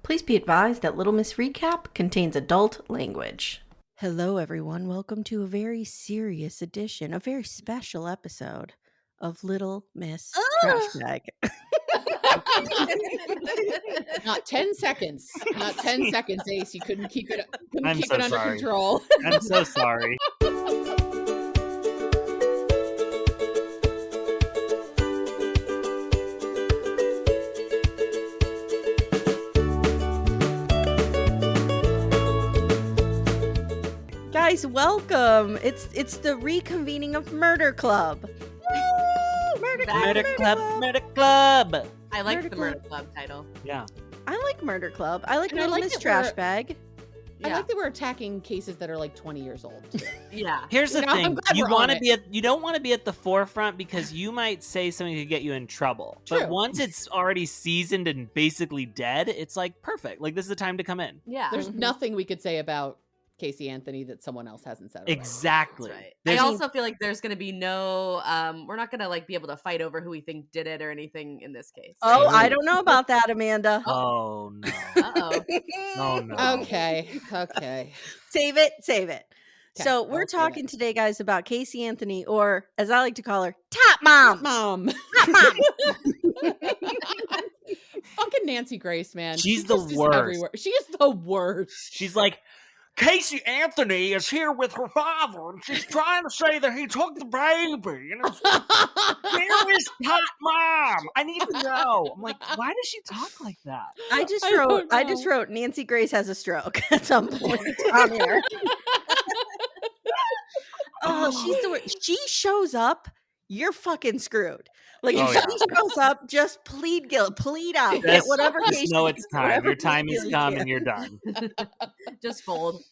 Please be advised that Little Miss Recap contains adult language. Hello, everyone. Welcome to a very serious edition, a very special episode of Little Miss Trashbag. Not 10 seconds. Not 10 seconds, Ace. You couldn't keep it under sorry. control. I'm so sorry. Guys, welcome. It's the reconvening of Murder Club. Woo! Murder Club. I like Murder the Club. Murder Club title. Yeah. I like Murder Club. I like And I Little like Miss that we're- Trashbag. I Yeah. like that we're attacking cases that are like 20 years old. Too. Yeah. Here's the You know, I'm thing: glad you we're want on to be you don't want to be at the forefront because you might say something to get you in trouble. True. But once it's already seasoned and basically dead, it's like perfect. Like this is the time to come in. Yeah. There's nothing we could say about Caylee Anthony that someone else hasn't said already. Exactly. That's right. There's- I also feel like there's going to be no, we're not going to like be able to fight over who we think did it or anything in this case. Oh, Right. I don't know about that, Amanda. Oh no. Uh-oh. Oh no. Okay. Save it. Okay, So we're I'll save talking it. today, guys, about Caylee Anthony, or as I like to call her, Top Mom. Mom. Top Mom. Fucking Nancy Grace, man. She's the just worst. everywhere. She is the worst. She's like, Caylee Anthony is here with her father, and she's trying to say that he took the baby. And it's, where is Top Mom? I need to know. I'm like, why does she talk like that? I just wrote Nancy Grace has a stroke at some point on here. Oh, she's the worst. She shows up, you're fucking screwed. Like Oh, if yeah. she shows up, just plead guilt, plead out, get Just- whatever Just case know you- it's time. whatever Your time plea has you come can. and you're done. Just fold.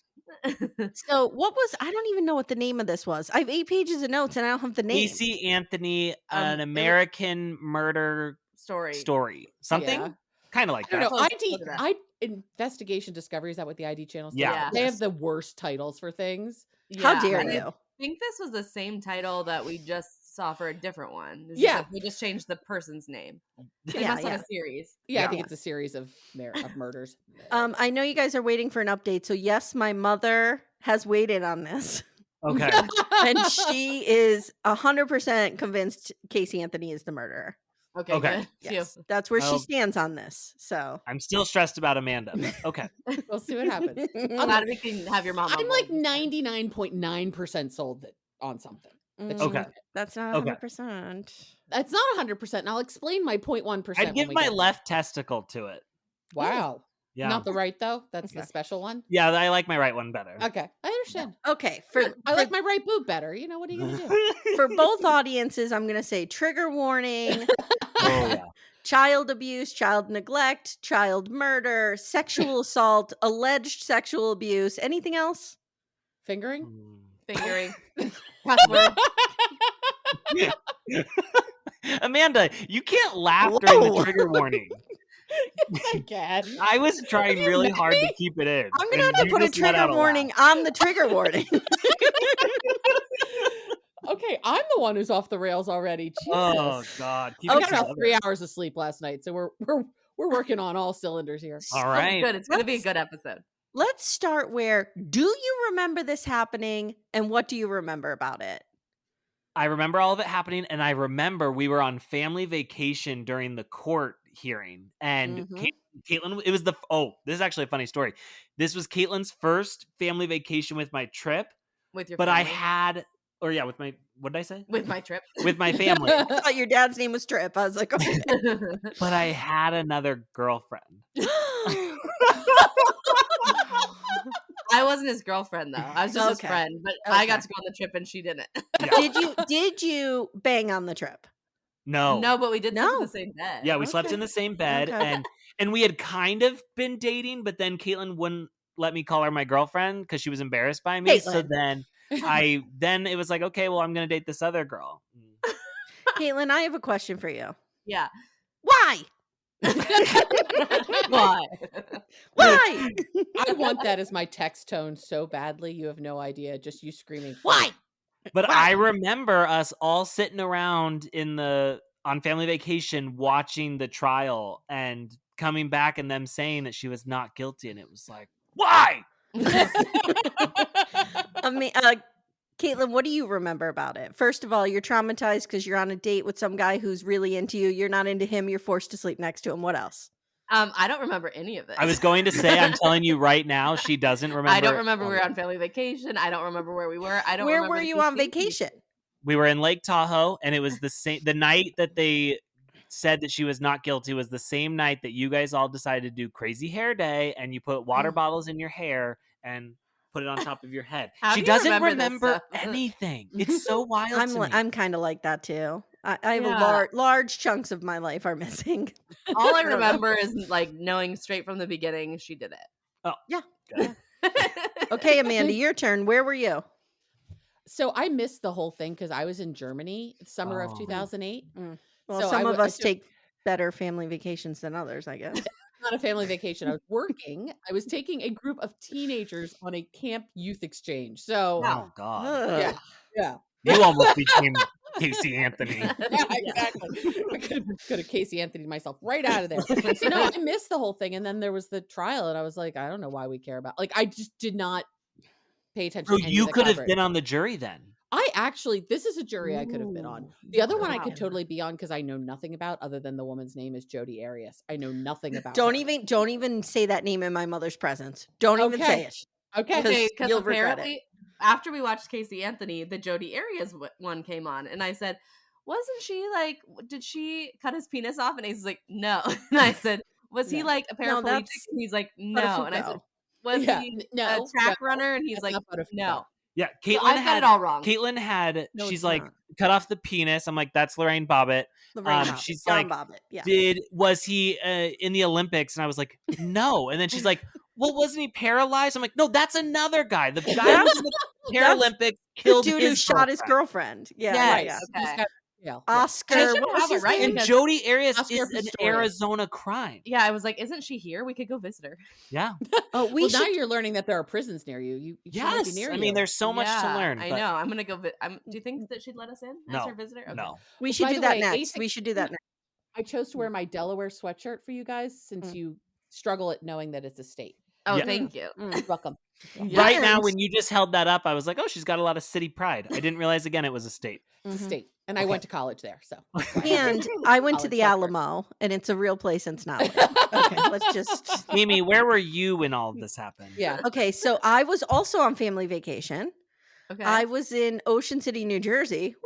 So what was? I don't even know what the name of this was. I have 8 pages of notes and I don't have the name. Caylee Anthony, an it was- American murder Story. something Yeah. kind of like I don't that. know. Close ID to that. Investigation Discovery, is that what the ID channel says? Yeah. They have the worst titles for things. How Yeah. dare I you? think this was the same title that we just saw for a different one. It's just Yeah. like we just changed the person's name. They Yeah, must have yeah. a series. Yeah, Yeah. I think it's a series of murders. I know you guys are waiting for an update. So yes, my mother has waited on this, Okay. and she is 100% convinced Caylee Anthony is the murderer. Okay, Okay. good. Phew. Yes, that's where she Oh. stands on this. So I'm still stressed about Amanda. But okay. We'll see what happens. I'm glad we can have your mom. I'm on like board. 99.9% sold on something. Okay. That's not Okay. 100%. That's not 100%. And I'll explain my 0.1%. I'd give my left testicle to it. Wow. Yeah. Not the right, though. That's the Okay. special one. Yeah, I like my right one better. Okay. I understand. Okay, I like my right boob better. You know, what are you going to do? for both audiences, I'm going to say trigger warning, Oh yeah. child abuse, child neglect, child murder, sexual assault, alleged sexual abuse. Anything else? Fingering? Fingering. Password. Amanda, you can't laugh during the Whoa. trigger warning. I can. I was trying you really met hard to me? keep it in. I'm going to and have to you put a just let out trigger warning laugh. on the trigger warning. Okay, I'm the one who's off the rails already. Jesus. Oh God. Keep I it got about together. 3 hours of sleep last night, so we're working on all cylinders here. All Oh, right. good. It's going to be a good episode. Let's start where do you remember this happening and what do you remember about it? I remember all of it happening, and I remember we were on family vacation during the court hearing, and Mhm. Caitlin. It was this is actually a funny story. This was Caitlin's first family vacation with my trip, With your but family. I had, with my, what did I say? With my trip. With my family, I thought your dad's name was Trip. I was like, okay. but I had another girlfriend. I wasn't his girlfriend though. I was just his Okay. friend, but I got Okay. to go on the trip and she didn't. Did you bang on the trip? No, No, but we did sleep No. in the same bed. yeah, we slept Okay. in the same bed, Okay. and we had kind of been dating, but then Caitlin wouldn't let me call her my girlfriend because she was embarrassed by me. So Caitlin. then it was like, okay, well, I'm gonna date this other girl. Caitlin, I have a question for you. Yeah. Why? Why? Why? I want that as my text tone so badly. You have no idea. Just you screaming. Why? But Wow. I remember us all sitting around on family vacation watching the trial and coming back and them saying that she was not guilty, and it was like, why? I mean, Caitlin, what do you remember about it? First of all, you're traumatized because you're on a date with some guy who's really into you. You're not into him. You're forced to sleep next to him. What else? I don't remember any of this. I was going to say, I'm telling you right now, she doesn't remember. I don't remember we were on family vacation. I don't remember where we were. I don't. Where remember were you on vacation? We were in Lake Tahoe, and it was the night that they said that she was not guilty was the same night that you guys all decided to do crazy hair day, and you put water bottles in your hair and put it on top of your head. How She do you doesn't remember anything. It's so wild to me. I'm kind of like that too. I have large chunks of my life are missing. All I remember is like knowing straight from the beginning she did it. Oh, yeah. Good. Okay, Amanda, your turn. Where were you? So I missed the whole thing because I was in Germany summer of 2008. Well, So some of us take better family vacations than others, I guess. Not a family vacation. I was working. I was taking a group of teenagers on a camp youth exchange. So, oh God, yeah. You almost became Caylee Anthony. Yeah, exactly. I could have Caylee Anthony myself right out of there. So no, I missed the whole thing, and then there was the trial, and I was like, I don't know why we care about. Like, I just did not pay attention. So to any you of the could have coverage. been on the jury then. This is a jury I could have been on. The other one I could totally be on because I know nothing about, other than the woman's name is Jodi Arias. I know nothing about. Don't even say that name in my mother's presence. Don't even say it. Okay, because you'll regret apparently after we watched Caylee Anthony, the Jodi Arias one came on, and I said, "Wasn't she like? Did she cut his penis off?" And he's like, "No." And I said, "Was he like a paraplegic?" And he's like, "No." And I said, "Was he a track runner?" And he's like, "No." Yeah, Caitlin had it all wrong. Caitlin had she's like cut off the penis. I'm like, that's Lorraine Bobbitt. She's John like, Bobbitt. Yeah. Was he in the Olympics? And I was like, no. And then she's like, well, wasn't he paralyzed? I'm like, no, that's another guy. The guy who was in the Paralympics killed the dude who shot his girlfriend. Yeah, yes. yeah. Okay. Oscar, what was his name? And Jodi Arias is an Arizona crime. Yeah, I was like, isn't she here? We could go visit her. Yeah. Oh, now you're learning that there are prisons near you. You yes. Be near I mean, there's so much to learn. I know. I'm gonna go. Do you think that she'd let us in as her visitor? Okay. No. We should do that next. We should do that next. I chose to wear my Delaware sweatshirt for you guys since you struggle at knowing that it's a state. Oh, thank you. Welcome. Right now, when you just held that up, I was like, oh, she's got a lot of city pride. I didn't realize, again, it was a state. It's a state. And I went to college there. So, and I went to the Alamo, and it's a real place in Snowden. Okay, let's just. Mimi, where were you when all of this happened? Yeah. Okay, so I was also on family vacation. Okay. I was in Ocean City, New Jersey.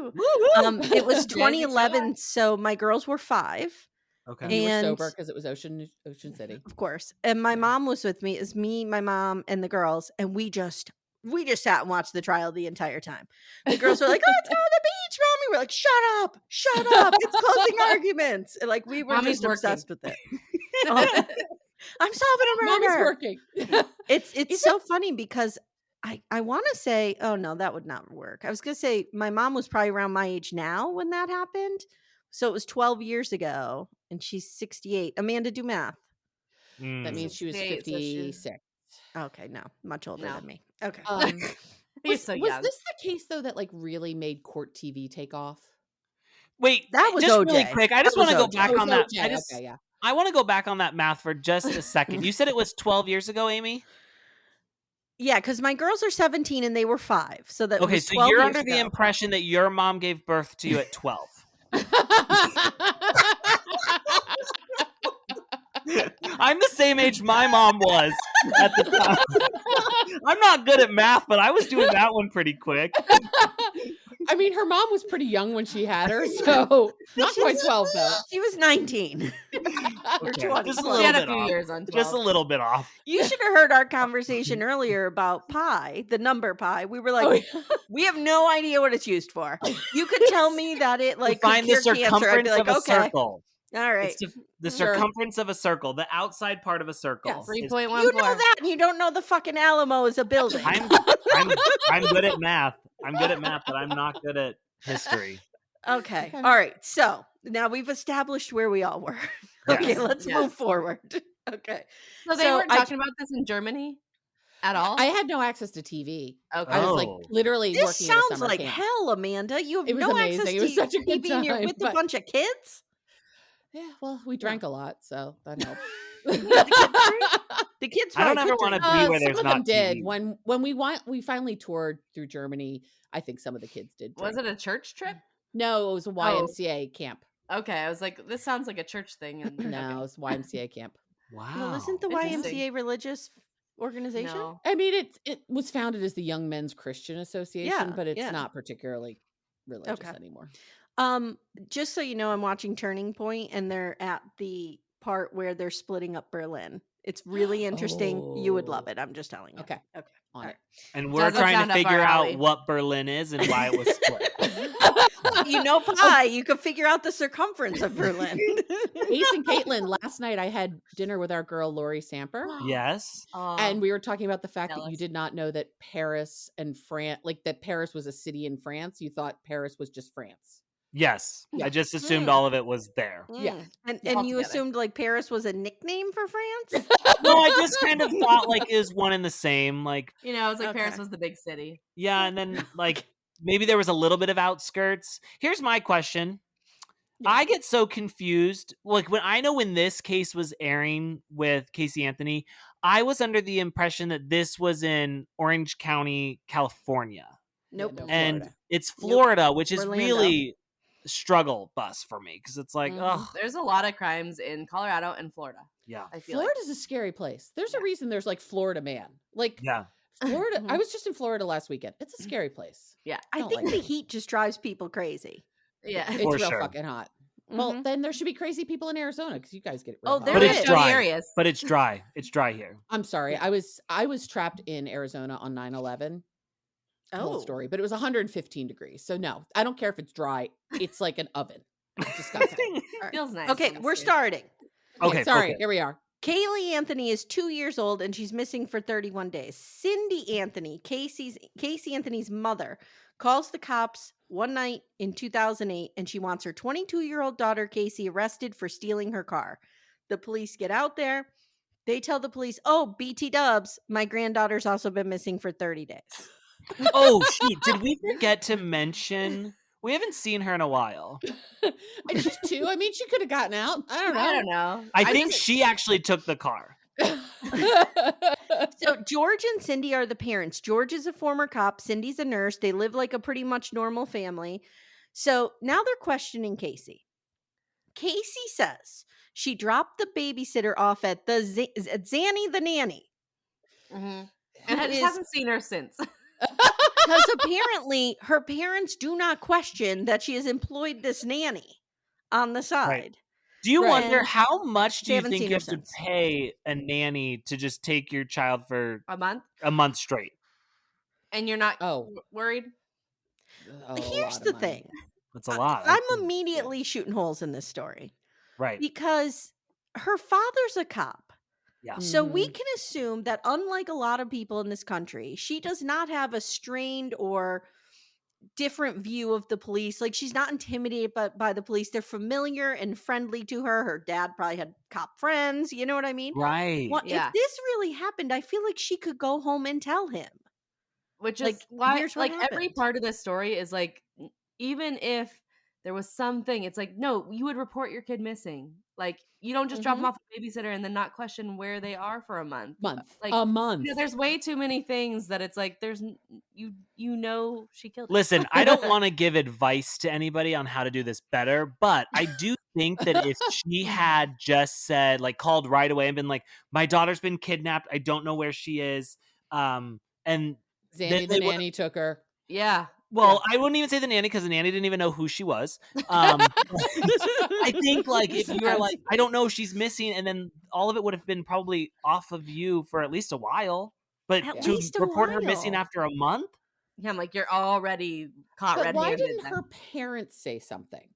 Woohoo! It was 2011, so my girls were 5. Okay. And you were sober because it was Ocean City. Of course. And my mom was with me. It was me, my mom, and the girls, and we just sat and watched the trial the entire time. The girls were like, "Oh, it's on the beach, Mommy." We're like, "Shut up. It's closing arguments." And like we were Mommy's just obsessed working. with it. I'm solving a murder. Mommy's working. It's so funny because I want to say, oh no, that would not work. I was going to say my mom was probably around my age now when that happened. So it was 12 years ago and she's 68. Amanda, do math. That means she was 56. Okay, no, much older than me. Okay. Was this the case though that like really made court TV take off? Wait, that was just OJ. really quick. I just want to go back on that. I want to go back on that math for just a second. You said it was 12 years ago, Amy? Yeah, because my girls are 17 and they were 5. So that okay. was So 12 you're years under the ago. impression that your mom gave birth to you at 12. I'm the same age my mom was at the time. I'm not good at math, but I was doing that one pretty quick. I mean, her mom was pretty young when she had her, so not quite 12 though. She was 19. Or 20. Just a She little had a bit few off. years on 12. Just a little bit off. You should have heard our conversation earlier about pi, the number pi. We were like, we have no idea what it's used for. You could tell me that it like find the could cure cancer. I'd be circumference like, of a okay, circle. all right. It's the circumference of a circle, the outside part of a circle. Yes. 3.14. You know that, and you don't know the fucking Alamo is a building. I'm good at math. I'm good at math, but I'm not good at history. Okay. All right. So now we've established where we all were. Okay, Yes. let's move forward. Okay. So they weren't talking about this in Germany at all? I had no access to TV. Okay. I was like literally This working at a sounds summer like camp. hell, Amanda. You have It was no amazing. access It was to such a good TV and you're time, with a but- bunch of kids? Yeah, well, we drank a lot, so that helped. The kids I don't probably ever could want to drink. be where there's Some of them not did. TV. When we finally toured through Germany, I think some of the kids did drink. Was it a church trip? No, it was a YMCA camp. Okay, I was like, this sounds like a church thing. And No, it's YMCA camp. Wow. Well, isn't the Interesting. YMCA religious organization? No. I mean, it was founded as the Young Men's Christian Association, Yeah, but it's yeah. not particularly religious Okay. anymore. Just so you know, I'm watching Turning Point, and they're at the part where they're splitting up Berlin. It's really interesting. You would love it. I'm just telling you. Okay. Okay. On All it. And we're Doesn't trying sound to up our figure alley. out what Berlin is and why it was split. You know pie. You can figure out the circumference of Berlin. Ace and Katelyn, last night I had dinner with our girl Lori Samper. Yes. And we were talking about the fact that you jealous. did not know that Paris and France, like that Paris was a city in France. You thought Paris was just France. Yes. Yeah. I just assumed all of it was there. Yeah. And Yeah, and you altogether. assumed like Paris was a nickname for France? No, I just kind of thought like it was one and the same. Like, You know, it's like Paris Okay. was the big city. yeah, and then like maybe there was a little bit of outskirts. Here's my question. Yeah. I get so confused. Like when this case was airing with Caylee Anthony, I was under the impression that this was in Orange County, California. Nope. no, And Florida. it's Florida, which is Orlando. really a struggle bus for me because it's like, Mhm. oh, There's a lot of crimes in Colorado and Florida. yeah. I feel like. Florida's a scary place. There's a reason there's like Florida man. Like Yeah. Florida, Mhm. I was just in Florida last weekend. It's a scary place. Yeah. I don't think like the it. heat just drives people crazy. Yeah. It's For real sure. fucking hot. Well, Mhm. then there should be crazy people in Arizona because you guys get it real Oh, hot. there But is. it's Jody dry. Arias. But it's dry. It's dry here. I'm sorry. I was trapped in Arizona on 9/11. Whole Oh. story, but it was 115 degrees. So no, I don't care if it's dry. It's like an oven. It's disgusting. Feels nice. Okay, we're honestly. starting. Okay, sorry. okay. Here we are. Caylee Anthony is 2 years old and she's missing for 31 days. Cindy Anthony, Caylee Anthony's mother, calls the cops one night in 2008 and she wants her 22-year-old daughter Caylee arrested for stealing her car. The police get out there. They tell the police, "Oh, BT dubs, my granddaughter's also been missing for 30 days." Oh, shoot. Did we forget to mention? We haven't seen her in a while. And she's 2. I mean, she could have gotten out. I don't know. I don't know. I think she actually took the car. So George and Cindy are the parents. George is a former cop. Cindy's a nurse. They live like a pretty much normal family. So now they're questioning Caylee. Caylee says she dropped the babysitter off at the at Zanny the nanny. Mhm. And I Who just is- haven't seen her since. Because apparently her parents do not question that she has employed this nanny on the side. Do you Right. wonder And how much they do you haven't think seen you her have to since. pay a nanny to just take your child for A month? a month straight? And you're not Oh. worried? A Here's lot of the money. thing. That's a lot. I'm immediately shooting holes in this story Right. because her father's a cop. Yeah. So we Mhm. can assume that unlike a lot of people in this country, she does not have a strained or different view of the police. Like she's not intimidated by the police. They're familiar and friendly to her. Her dad probably had cop friends. You know what I mean? Right. Well, Yeah. if this really happened, I feel like she could go home and tell him. Which Like, is why, here's what like, every happened. part of this story is like, even if there was something, it's like, no, you would report your kid missing. Like, you don't just drop them Mhm. off a babysitter and then not question where they are for a month. Like, A month. you know, there's way too many things that it's like, there's, you know, she killed her. Listen, I don't want to give advice to anybody on how to do this better, but I do think that if she had just said, like, called right away and been like, my daughter's been kidnapped, I don't know where she is, and Zanny they the would- nanny took her. Yeah. well, I wouldn't even say the nanny because the nanny didn't even know who she was. I think, like, if you were like, I don't know, she's missing, and then all of it would have been probably off of you for at least a while. But At to least a report her missing while. after a month? Yeah, I'm like, you're already caught But why red-handed. didn't then. her parents say something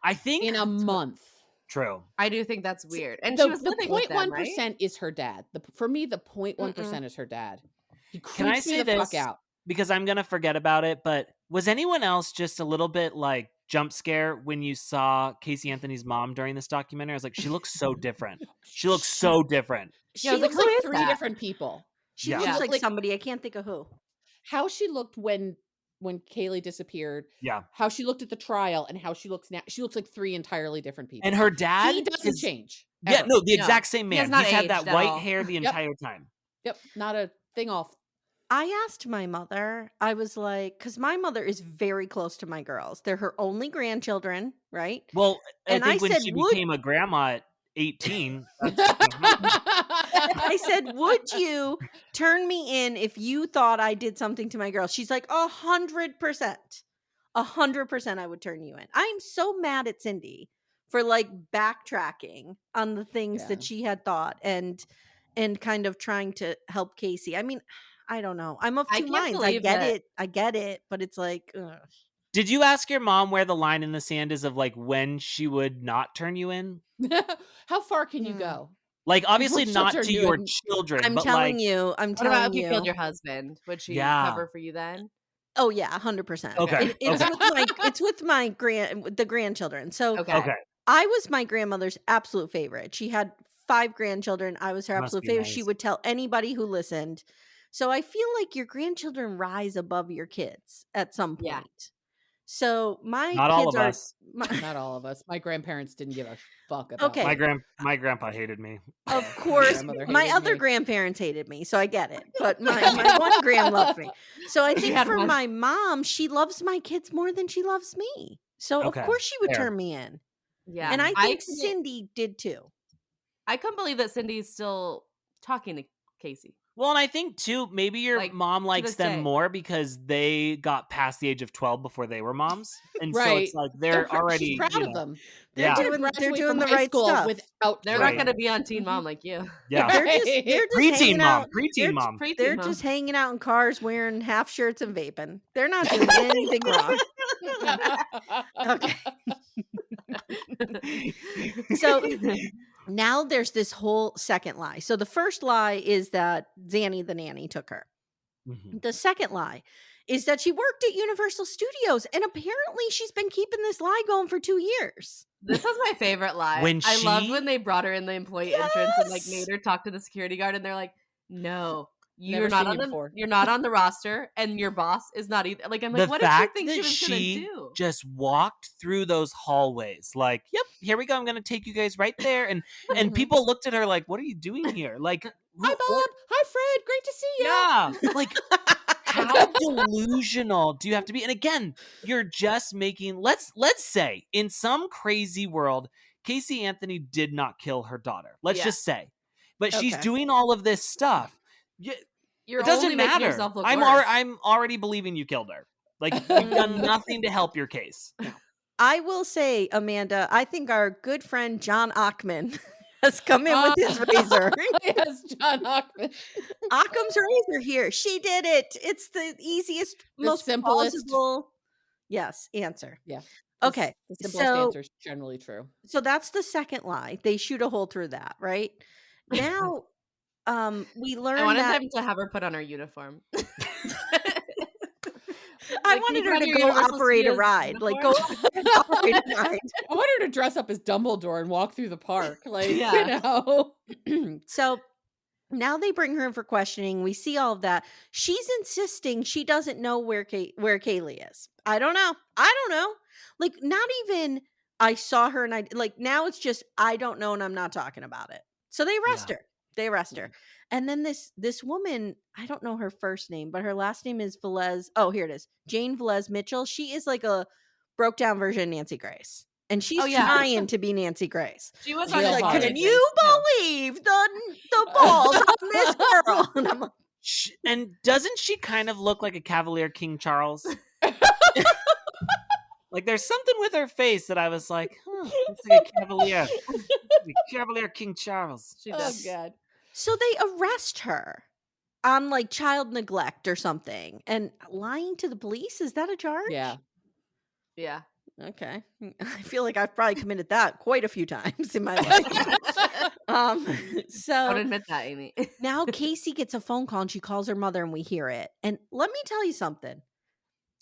I think in a month? true. I do think that's weird. And The, she was the living with them, right? 0.1% is her dad. For me, the 0.1% is her dad. He Can I creeps me say the fuck this? out. Because I'm gonna forget about it, but was anyone else just a little bit like jump scare when you saw Caylee Anthony's mom during this documentary? I was like, she looks so different. She looks so different. She Yeah, I was looks Looks like like is 3 that? different people. she Yeah. looks Yeah. like Like- somebody. I can't think of who. How she looked when when Caylee disappeared. Yeah. How she looked at the trial and how she looks now. She looks like 3 entirely different people. And her dad he doesn't change. Yeah, ever. no, the exact same He has man. not He's had that aged at white all. hair the entire time. Yep, not a thing off. I asked my mother, I was like, because my mother is very close to my girls. They're her only grandchildren, right? Well, And I I think when said, she would- became a grandma at 18, I said, would you turn me in if you thought I did something to my girls? She's like, 100%. 100% I would turn you in. I'm so mad at Cindy for like backtracking on the things that she had thought and kind of trying to help Casey. I mean, I don't know. I'm of I two can't minds. I believe get that- it. I get it. But it's like, ugh. Did you ask your mom where the line in the sand is of like when she would not turn you in? How far can you go? Like, obviously She'll not turn to you your in. children, I'm but telling like, you. I'm What about telling if you you. killed your husband? Would she Yeah. cover for you then? Oh yeah, 100%. Okay. It's with my the grandchildren. So Okay. I was my grandmother's absolute favorite. She had 5 grandchildren. I was her Must absolute be favorite. nice. She would tell anybody who listened. So I feel like your grandchildren rise above your kids at some point. Yeah. So my Not kids all of are us. Not all of us. My grandparents didn't give a fuck about Okay. My grandpa hated me. Of course, grandmother my hated other me. grandparents hated me, so I get it. But my one grand loved me. So I think had for one. my mom, she loves my kids more than she loves me. So Okay, of course she would fair. turn me in. Yeah. And I think couldn't- Cindy did too. I couldn't believe that Cindy's still talking to Casey. Well, and I think too, maybe your Like, mom likes this them day. more because they got past the age of 12 before they were moms, and so Right. it's like they're already She's proud you of know, them. They're Yeah. doing the high right school stuff. without. They're Right. not going to be on Teen Mom like you. Yeah. They're just Preteen hanging mom, out. preteen mom. Preteen They're mom. just hanging out in cars wearing half shirts and vaping. They're not doing anything wrong. Okay. So now there's this whole second lie. So the first lie is that Zanny the nanny took her. Mhm. The second lie is that she worked at Universal Studios, and apparently she's been keeping this lie going for 2 years. This was my favorite lie. When I loved she- when they brought her in the employee entrance and like Yes! made her talk to the security guard, and they're like, "No, Never you're not seen on you the before." You're not on the roster, and your boss is not either." Like, I'm like, The what did she fact think she that was gonna she do? just walked through those hallways, like, "Yep, here we go. I'm going to take you guys right there," and Mhm. people looked at her like, "What are you doing here?" Like, Hi, what- Bob. Hi, Fred. Great to see you. Yeah, like how delusional do you have to be? And again, you're just making let's say in some crazy world, Caylee Anthony did not kill her daughter. Let's Yeah. just say, but she's Okay. doing all of this stuff. You're It doesn't only making matter. yourself look I'm worse. I'm already believing you killed her. Like you've done nothing to help your case. I will say, Amanda, I think our good friend John Ockman has come in with his razor. Yes, John Hockman. Occam's razor here. She did it. It's the easiest, The most simplest. plausible, answer. Yeah. Okay, The simplest so answer is generally true. so that's the second lie. They shoot a hole through that, right? Now, we I learned wanted that them to have her put on her uniform. I Like, can wanted you her have to your go Universal operate a Studios ride, like go uniform? operate a ride. I want her to dress up as Dumbledore and walk through the park. Like, Yeah. you know. So now they bring her in for questioning. We see all of that. She's insisting she doesn't know where Caylee is. I don't know. Like, not even I saw her and I like, now it's just I don't know and I'm not talking about it. So they arrest her. And then this woman, I don't know her first name, but her last name is Velez. Oh, here it is. Jane Velez-Mitchell. She is like a broke down version of Nancy Grace. And she's Oh, yeah. trying to be Nancy Grace. She was She's Real like, hard. can you believe the balls on this girl? And I'm like, And doesn't she kind of look like a Cavalier King Charles? Like there's something with her face that I was like, it's like a Cavalier. Cavalier King Charles. She Oh, does. God. so they arrest her on like child neglect or something and lying to the police. Is that a charge? Yeah. Yeah. Okay. I feel like I've probably committed that quite a few times in my life. Don't So admit that, Amy. now Casey gets a phone call and she calls her mother and we hear it. And let me tell you something.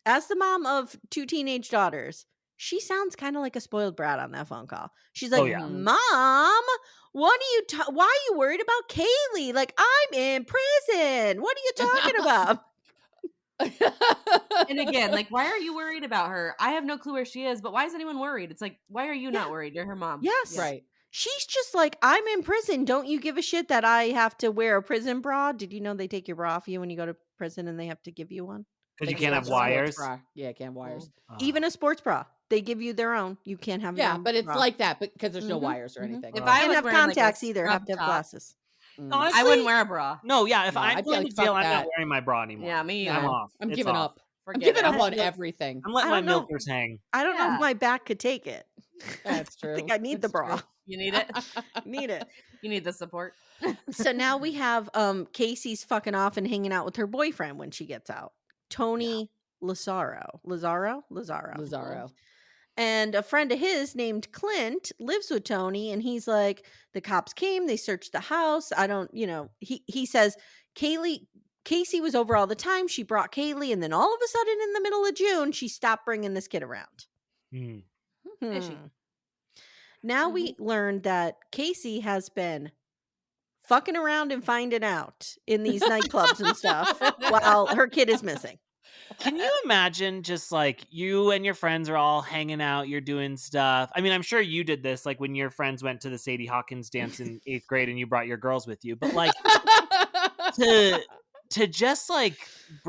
As the mom of 2 teenage daughters, she sounds kind of like a spoiled brat on that phone call. She's like, Oh, yeah. Mom, what are you why are you worried about Caylee? Like, I'm in prison. What are you talking about? And again, like, why are you worried about her? I have no clue where she is, but why is anyone worried? It's like, why are you not worried? You're her mom. Yes. Yeah. Right. She's just like, I'm in prison. Don't you give a shit that I have to wear a prison bra? Did you know they take your bra off you when you go to prison and they have to give you one? Because you Like can't a have sports wires. bra. Yeah, can't have wires. Even a sports bra. They give you their own. You can't have your Yeah, own but it's bra. like that because there's no Mhm, wires or mhm. anything. If Ugh. I Can't was have wearing, like, a contacts either. Have scrub to have top, glasses. Honestly, I wouldn't wear a bra. No, yeah. If No, I'm I'd be going like, to jail, fuck I'm not that. wearing my bra anymore. Yeah, me No, I'm either. off. I'm It's giving off. up. I'm Forget giving it. up on Look, everything. I'm letting I my don't know. milkers hang. I don't know Yeah. if my back could take it. That's I true. think I need the It's bra. true. You need it. Need it. You need the support. So now we have Casey's fucking off and hanging out with her boyfriend when she gets out. Tony Lazaro. Lazaro. And a friend of his named Clint lives with Tony, and he's like, the cops came, they searched the house. I don't, he says Casey was over all the time. She brought Caylee, and then all of a sudden in the middle of June, she stopped bringing this kid around. Hmm. Fishy. Now we learned that Casey has been fucking around and finding out in these nightclubs and stuff while her kid is missing. Can you imagine just like you and your friends are all hanging out, you're doing stuff? I mean, I'm sure you did this like when your friends went to the Sadie Hawkins dance in 8th grade and you brought your girls with you. But like to just like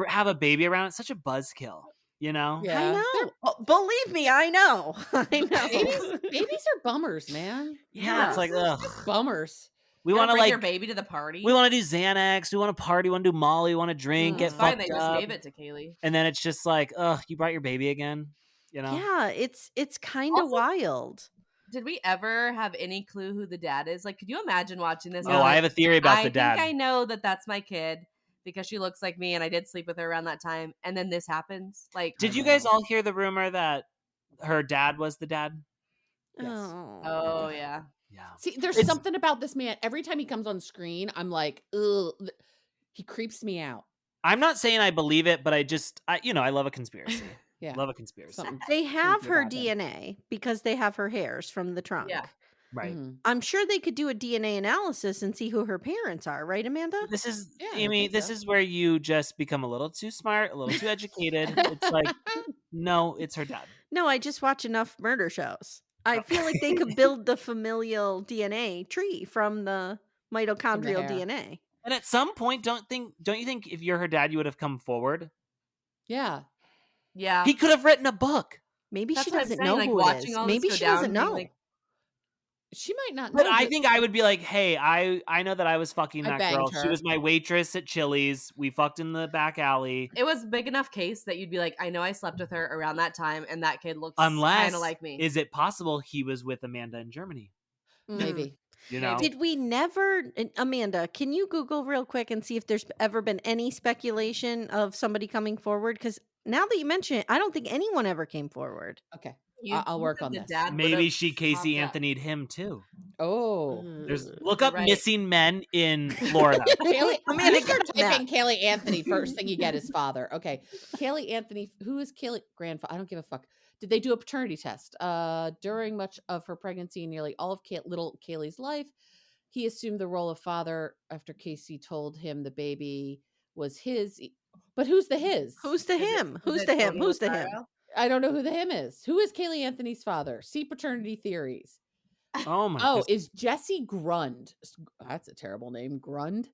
have a baby around, it's such a buzzkill, you know? Yeah. I know. Oh, believe me, I know. I know. Babies are bummers, man. Yeah, it's like, ugh. Bummers. We You want wanna to bring your like, baby to the party. we want to do Xanax, we want to party, we want to do Molly, we want to drink, get It's fine. fucked They just up. gave it to Caylee. And then it's just like, ugh, you brought your baby again, you know? Yeah, it's kind of Also- wild. Did we ever have any clue who the dad is? Like, could you imagine watching this? Oh, and I like, have a theory about I the dad. think I know that that's my kid because she looks like me, and I did sleep with her around that time. And then this happens. Like, Did you guys all hear the rumor that her dad was the dad? Yes. Oh yeah. Yeah. See, there's It's- something about this man. Every time he comes on screen, I'm like, ugh. He creeps me out. I'm not saying I believe it, but I love a conspiracy. Yeah. Love a conspiracy. Something They have creepy her about him. DNA because they have her hairs from the trunk. Yeah. Right. Mhm. I'm sure they could do a DNA analysis and see who her parents are, right, Amanda? This is, Yeah, I Amy, think this so. is where you just become a little too smart, a little too educated. It's like, no, it's her dad. No, I just watch enough murder shows. I feel like they could build the familial DNA tree from the mitochondrial hair. DNA. And at some point, don't you think if you're her dad, you would have come forward? Yeah. Yeah. He could have written a book. Maybe That's she what I'm doesn't saying, know like, who it watching is. all this Maybe go she down, doesn't being know. like- She might not But know. I think I would be like, hey, I know that I was fucking I that banged girl. She her. was my waitress at Chili's. We fucked in the back alley. It was big enough case that you'd be like, I know I slept with her around that time, and that kid looks Unless, kind of like me. is it possible he was with Amanda in Germany? maybe. You know? Did we never, and Amanda, can you Google real quick and see if there's ever been any speculation of somebody coming forward? Because now that you mention it, I don't think anyone ever came forward. Okay. You- I'll you work said on the this. dad Maybe would've she Casey popped up. Anthony'd him too. Oh. Look up Right. missing men in Florida. Caylee, Amanda, you start get that. typing Caylee Anthony. First thing you get is father. Okay. Caylee Anthony. Who is Caylee? Grandfather. I don't give a fuck. Did they do a paternity test? During much of her pregnancy and nearly all of little Caylee's life, he assumed the role of father after Casey told him the baby was his. But who's the his? Who's the Is it- him? is Who's it the him? Tony Who's the him? Lazaro? I don't know who the him is. Who is Caylee Anthony's father? See paternity theories. Oh my Oh, goodness. is Jesse Grund. That's a terrible name. Grund.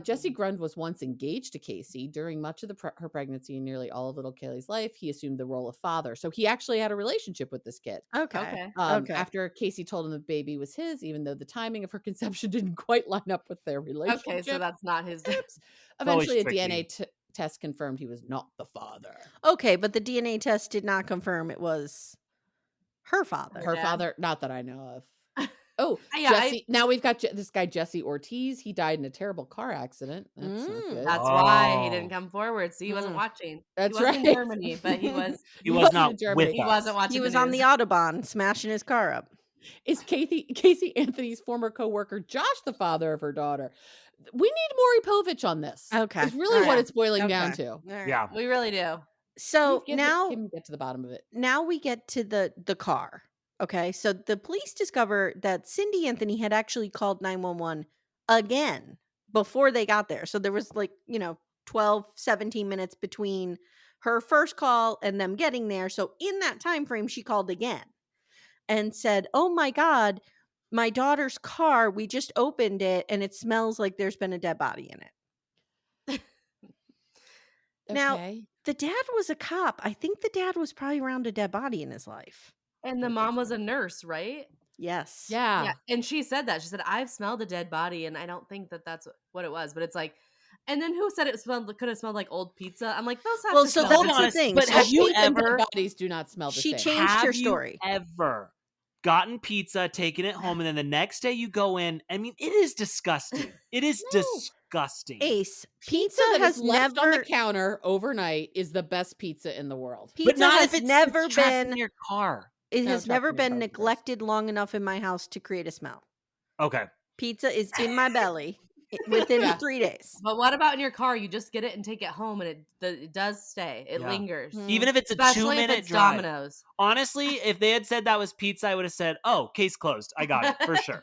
Jesse Grund was once engaged to Casey during much of her pregnancy and nearly all of little Caylee's life. He assumed the role of father. So he actually had a relationship with this kid. Okay. Okay. Okay. After Casey told him the baby was his, even though the timing of her conception didn't quite line up with their relationship. Okay, so that's not his dad. Oops. Eventually, a tricky. DNA test confirmed he was not the father. Okay, but the DNA test did not confirm it was her father. Her dad? father, not that I know of. Oh, Yeah, Jesse. Now we've got this guy, Jesse Ortiz. He died in a terrible car accident. That's not good. That's why he Oh. didn't come forward. See, he wasn't watching. That's he was right. in Germany, but he was He was wasn't not in Germany. with he us. wasn't watching. He was on the news. Autobahn smashing his car up. Is Casey Anthony's former coworker Josh the father of her daughter? We need Maury Povich on this. Okay. It's really what Yeah. it's boiling down Okay. to. All right. Yeah. We really do. So Can now get to the bottom of it. we get to the car. Okay. So the police discover that Cindy Anthony had actually called 911 again before they got there. So there was 12, 17 minutes between her first call and them getting there. So in that time frame, she called again and said, "Oh my God, my daughter's car, we just opened it and it smells like there's been a dead body in it." Now, Okay. the dad was a cop. I think the dad was probably around a dead body in his life. And the mom was a nurse, right? Yes. Yeah. Yeah. And she said that. She said, I've smelled a dead body, and I don't think that that's what it was. But it's like, and then who said it could have smelled like old pizza? I'm like, those have Well, to so smell hold that's on the a thing. But So have you Pizza and dead ever bodies do not smell the she same. changed her have you story. ever gotten pizza, taken it home, and then the next day you go in? I mean, it is disgusting. It is No. disgusting. Ace, Pizza that has is left on the never counter overnight is the best pizza in the world. But pizza not has if it's never trapped in been your car. it No, has trapped never in your been car, yes. neglected long enough in my house to create a smell. Okay. Pizza is in my belly within Yeah. 3 days. But what about in your car? You just get it and take it home, and it does stay. It Yeah. lingers. Even if it's a Especially if 2-minute it's drive. Domino's. Honestly, if they had said that was pizza, I would have said, "Oh, case closed. I got it for sure."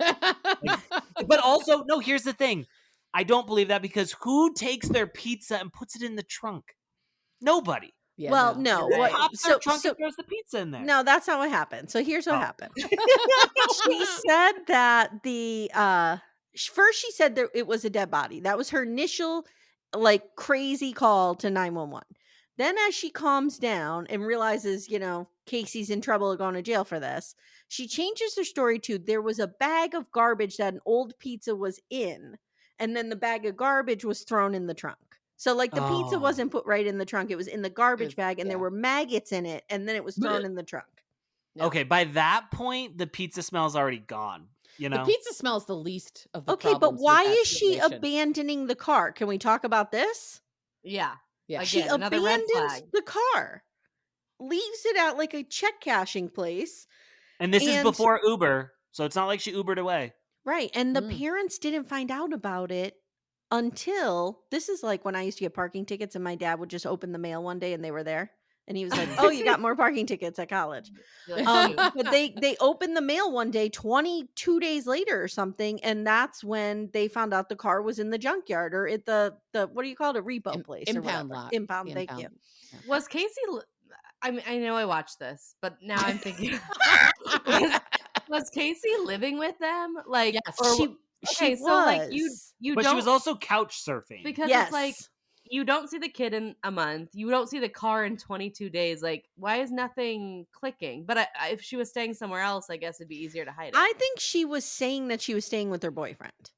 But also, no, here's the thing. I don't believe that, because who takes their pizza and puts it in the trunk? Nobody. Yeah, Well, no. no. You're right. What, Pops their so, trunk so and throws the pizza in there. no, that's not what happened. So here's what Oh. happened. She said that the first she said that it was a dead body. That was her initial like crazy call to 911. Then as she calms down and realizes, Casey's in trouble going to jail for this, she changes her story to there was a bag of garbage that an old pizza was in, and then the bag of garbage was thrown in the trunk. So like the pizza Oh. wasn't put right in the trunk, it was in the garbage bag, and there yeah. were maggots in it, and then it was thrown in the trunk. Yeah. Okay, by that point, the pizza smell's already gone. The pizza smells the least of the Okay, but problems with why that is she situation. abandoning the car? Can we talk about this? Yeah. Yeah. She Again, another red abandons flag. the car, leaves it at like a check cashing place. And this is And- before Uber, so it's not like she Ubered away. Right. And the Mm. parents didn't find out about it until this is like when I used to get parking tickets, and my dad would just open the mail one day and they were there. And he was like, "Oh, you got more parking tickets at college." You're like, "Shoot." But they opened the mail one day 22 days later or something, and that's when they found out the car was in the junkyard or at the what do you call it, a repo place or Impound whatever. lot. Impound, thank you. Was Casey? I mean, I know I watched this, but now I'm thinking, was Casey living with them? Like, Yes. or She okay, was. so like you But don't she was also couch surfing. because Yes. it's like you don't see the kid in a month, you don't see the car in 22 days. Like, why is nothing clicking? But if she was staying somewhere else, I guess it'd be easier to hide it. I think she was saying that she was staying with her boyfriend.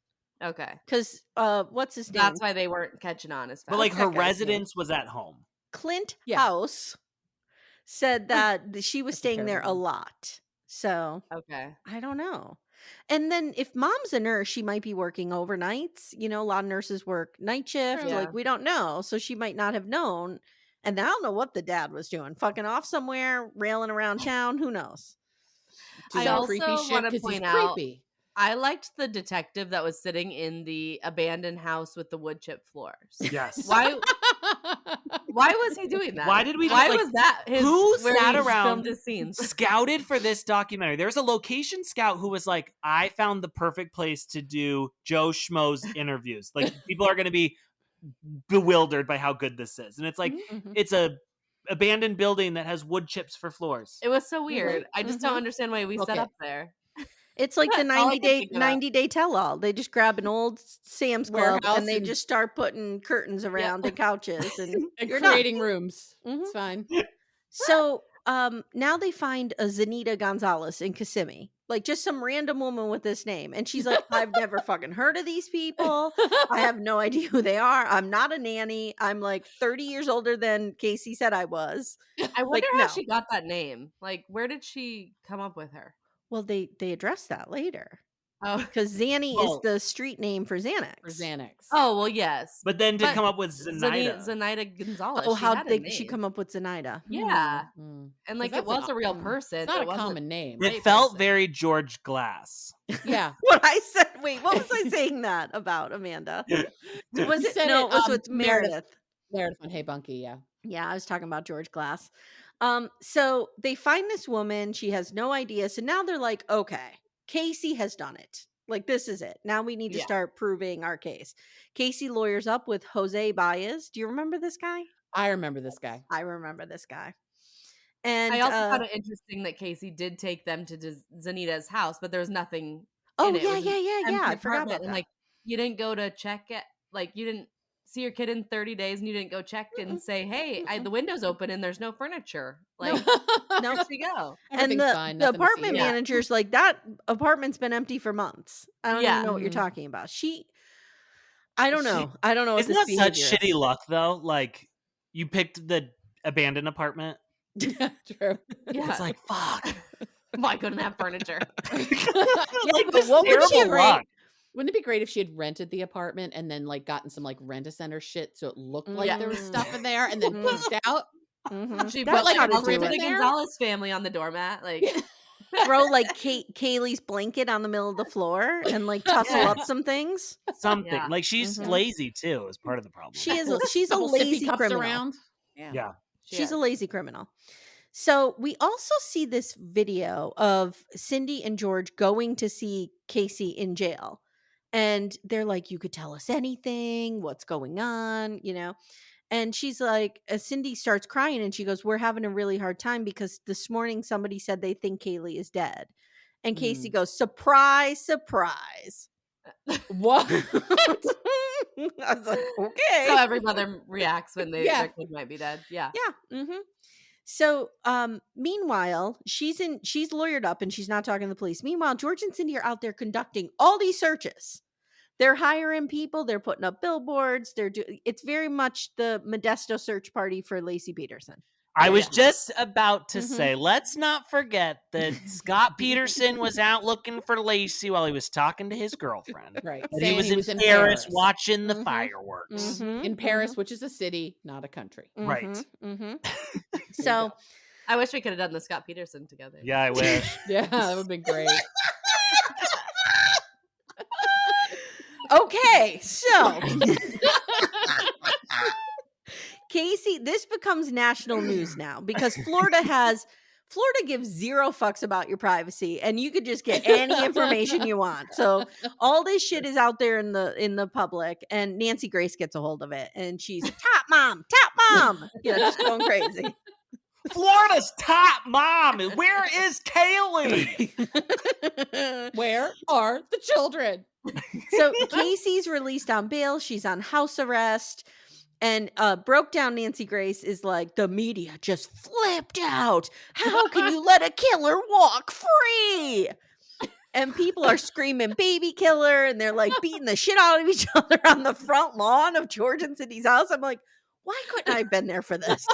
Okay, Because what's his name? that's why they weren't catching on as fast. But like What's her that guy's name? residence was at home. Clint Yeah. House said that she was That's a staying there a terrible name. lot. So Okay, I don't know. And then if mom's a nurse, she might be working overnights. A lot of nurses work night shift. True. Like, we don't know. So she might not have known. And I don't know what the dad was doing. Fucking off somewhere, railing around town. Who knows? I Some also creepy shit wanna 'cause he's point out- creepy. I liked the detective that was sitting in the abandoned house with the wood chip floors. Yes. Why was he doing that? Why did we Why like, was that his who where sat he around filmed his scenes? scouted for this documentary? There's a location scout who was like, I found the perfect place to do Joe Schmo's interviews. Like, people are going to be bewildered by how good this is. And it's like, Mhm. it's a abandoned building that has wood chips for floors. It was so weird. I just don't Mhm. understand why we set Okay. up there. It's like the That's all I can 90-day think about. 90-day tell-all. They just grab an old Sam's Club Warehouse and they and- just start putting curtains around and couches and And you're done. creating rooms. Mhm. It's fine. So now they find a Zanita Gonzalez in Kissimmee, like just some random woman with this name, and she's like, I've never fucking heard of these people. I have no idea who they are. I'm not a nanny. I'm like 30 years older than Casey said I was. I wonder how no. she got that name. Like, where did she come up with her? Well, they address that later Oh, because Zanny Well- is the street name for Xanax. For Xanax. oh well, yes. But then to But come up with Zenaida. Zenaida Gonzalez. Oh, she how had a did she name. come up with Zenaida? Yeah, Mm. and like 'Cause it that's was an a real odd- person. It's not it a wasn't- common name. It right felt person. very George Glass. Yeah. What I said? Wait, what was I saying that about, Amanda? Was You it? said No, it, it was with Meredith. Meredith. Meredith on Hey Bunky, yeah. Yeah, I was talking about George Glass. So they find this woman. She has no idea. So now they're like, okay, Casey has done it. Like, this is it. Now we need to Yeah. start proving our case. Casey lawyers up with Jose Baez. Do you remember this guy? I remember this guy. I remember this guy. And I also found it interesting that Casey did take them to Zanita's house, but there was nothing in it. It was an yeah. empty I forgot apartment, about and that. like you didn't go to check it, like you didn't see your kid in 30 days, and you didn't go check and say, "Hey, the window's open and there's no furniture." Like, No. where she go? And the apartment manager's like, that apartment's been empty for months. I don't even know what you're talking about. I don't know. I don't know. Isn't that such shitty luck though? Like, you picked the abandoned apartment. Yeah, true. Yeah, it's like, fuck. Why couldn't have furniture? Like, but what would she have wouldn't it be great if she had rented the apartment and then like gotten some like rent-a-center shit so it looked like there was stuff in there and then pieced out? She That's put like how to a do the it. Gonzalez family on the doormat, like throw like Kaylee's blanket on the middle of the floor and like tussle up some things. Something like she's lazy too is part of the problem. She's a lazy criminal. Around. Yeah. She's a lazy criminal. So we also see this video of Cindy and George going to see Casey in jail. And they're like, you could tell us anything, what's going on, you know? And she's like, Cindy starts crying and she goes, we're having a really hard time because this morning somebody said they think Caylee is dead. And Casey goes, surprise, surprise. What? I was like, okay. So every mother reacts when their kid might be dead. Yeah. Yeah. Mm-hmm. So, meanwhile, she's lawyered up and she's not talking to the police. Meanwhile, George and Cindy are out there conducting all these searches. They're hiring people. They're putting up billboards. It's very much the Modesto search party for Lacey Peterson. I was just about to say, let's not forget that Scott Peterson was out looking for Lacey while he was talking to his girlfriend. Right. And he was in Paris watching the fireworks. In Paris, which is a city, not a country. Right. So I wish we could have done the Scott Peterson together. Yeah, I wish. Yeah, that would have been great. Okay, so Casey, this becomes national news now because Florida gives zero fucks about your privacy and you could just get any information you want. So all this shit is out there in the public and Nancy Grace gets a hold of it and she's top mom, just going crazy. Florida's top mom. Where is Caylee? Where are the children? So Casey's released on bail. She's on house arrest. And broke down Nancy Grace is like, the media just flipped out. How can you let a killer walk free? And people are screaming baby killer. And they're like beating the shit out of each other on the front lawn of George and Cindy's house. I'm like, why couldn't I have been there for this?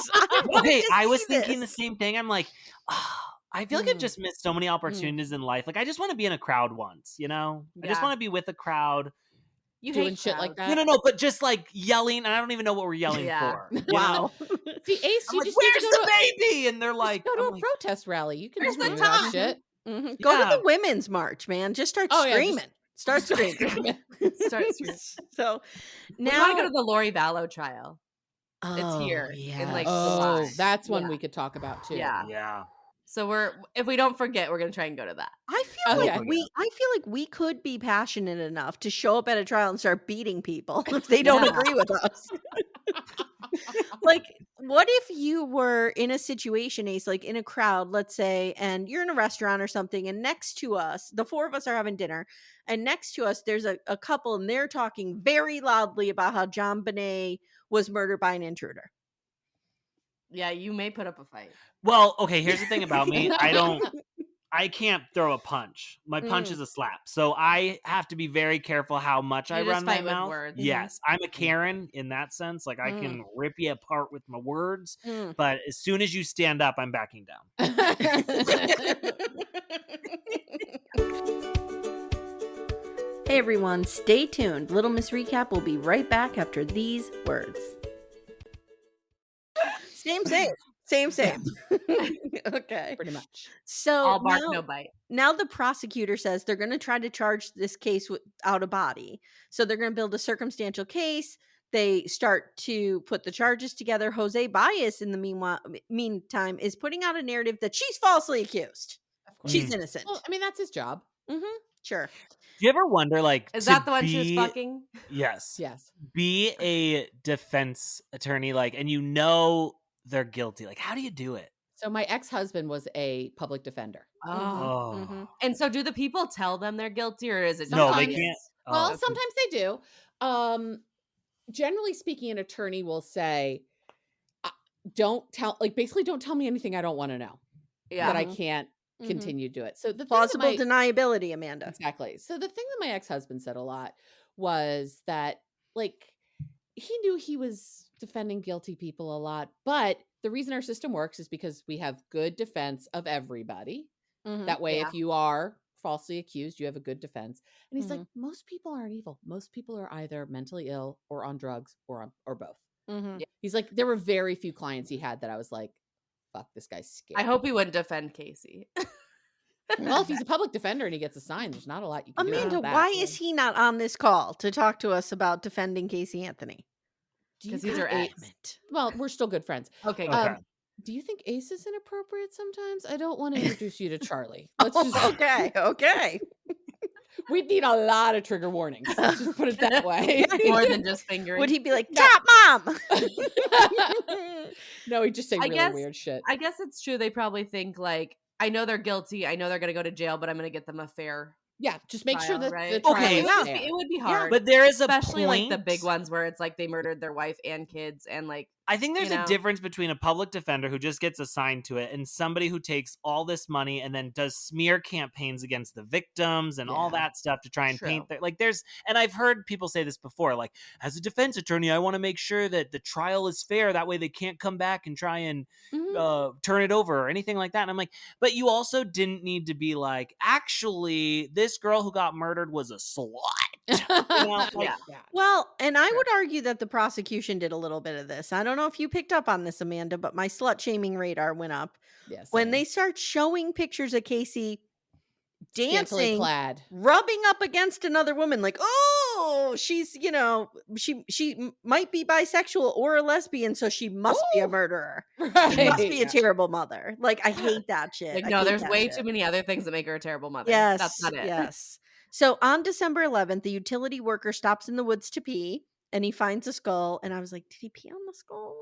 I was thinking the same thing. I'm like, I feel like I've just missed so many opportunities in life. Like, I just want to be in a crowd once, you know? I just want to be with a crowd. You doing shit like that? No, but just like yelling. I don't even know what we're yelling for. Wow. See, Ace, you like, just where's the baby? And they're like, go to a protest rally. You can do the that shit. Go to the women's march, man. Just start screaming. Start screaming. So now I want to go to the Lori Vallow trial. It's here in like July. That's one we could talk about too. Yeah. So if we don't forget, we're gonna try and go to that. I feel like we could be passionate enough to show up at a trial and start beating people if they don't agree with us. Like, what if you were in a situation, Ace, like in a crowd, let's say, and you're in a restaurant or something, and next to us, the four of us are having dinner, and next to us, there's a couple, and they're talking very loudly about how John Bonet was murdered by an intruder. Yeah, you may put up a fight. Well, okay, here's the thing about me. I can't throw a punch. My punch is a slap. So I have to be very careful how much I run my mouth. Words. Yes, I'm a Karen in that sense. Like, I can rip you apart with my words. But as soon as you stand up, I'm backing down. Hey everyone, stay tuned. Little Miss Recap will be right back after these words. Same. Okay. Pretty much. So all bark, no bite. Now the prosecutor says they're going to try to charge this case without a body. So they're going to build a circumstantial case. They start to put the charges together. Jose Baez, in the meantime, is putting out a narrative that she's falsely accused. She's innocent. Well, I mean, that's his job. Sure. Do you ever wonder, like, Is to that the one she was be fucking? yes, Yes. be a defense attorney, like, and you know they're guilty. Like, how do you do it? So my ex-husband was a public defender. Oh. Mhm. And so do the people tell them they're guilty, or is it No, they Sometimes. can't. Well, Oh, sometimes they do. Generally speaking, an attorney will say, basically don't tell me anything I don't want to know, that I Yeah. can't Mhm. continue to do it. So the thing that Plausible my deniability, Amanda. exactly. So the thing that my ex-husband said a lot was that, like, he knew he was defending guilty people a lot, but the reason our system works is because we have good defense of everybody. Mhm. That way, Yeah. if you are falsely accused, you have a good defense. And he's like, Mhm. most people aren't evil. Most people are either mentally ill or on drugs or both. Mhm. He's like, there were very few clients he had that I was like, fuck, this guy's scared. I hope he wouldn't defend Casey. Well, if he's a public defender and he gets assigned, there's not a lot you can do Amanda, about that. why is he not on this call to talk to us about defending Caylee Anthony? Do you 'Cause he's think her ex. Damn it. Well, we're still good friends. Okay. Okay. Do you think Ace is inappropriate sometimes? I don't want to introduce you to Charlie. Let's just Okay. Okay. we'd need a lot of trigger warnings. Let's just put it that way. More than just fingering. Would he be like, No. "Top mom"? No, he'd just say I really guess- weird shit. I guess it's true. They probably think like, I know they're guilty. I know they're going to go to jail, but I'm going to get them a fair Yeah, just make sure trial, that right? the trial Okay, is yeah. fair. It would be hard. But there is a especially like the point- big ones where it's like they murdered their wife and kids and like I think there's you a know? difference between a public defender who just gets assigned to it and somebody who takes all this money and then does smear campaigns against the victims and all Yeah. that stuff to try and True. paint their, like, there's, and I've heard people say this before, like, as a defense attorney, I want to make sure that the trial is fair. That way they can't come back and try and Mhm. turn it over or anything like that. And I'm like, but you also didn't need to be like, actually, this girl who got murdered was a slut. You know, like, Yeah. Well, and I Sure. would argue that the prosecution did a little bit of this. I don't know if you picked up on this, Amanda, but my slut shaming radar went up Yes. when they start showing pictures of Caylee scantily dancing, clad. rubbing up against another woman, like, oh, she's, she might be bisexual or a lesbian, so she must be a Ooh. murderer. Right. She must be a terrible mother. Like, I hate that shit. Like I no, hate there's that way shit. too many other things that make her a terrible mother. Yes, That's not it. yes. So on December 11th, the utility worker stops in the woods to pee, and he finds a skull. And I was like, did he pee on the skull?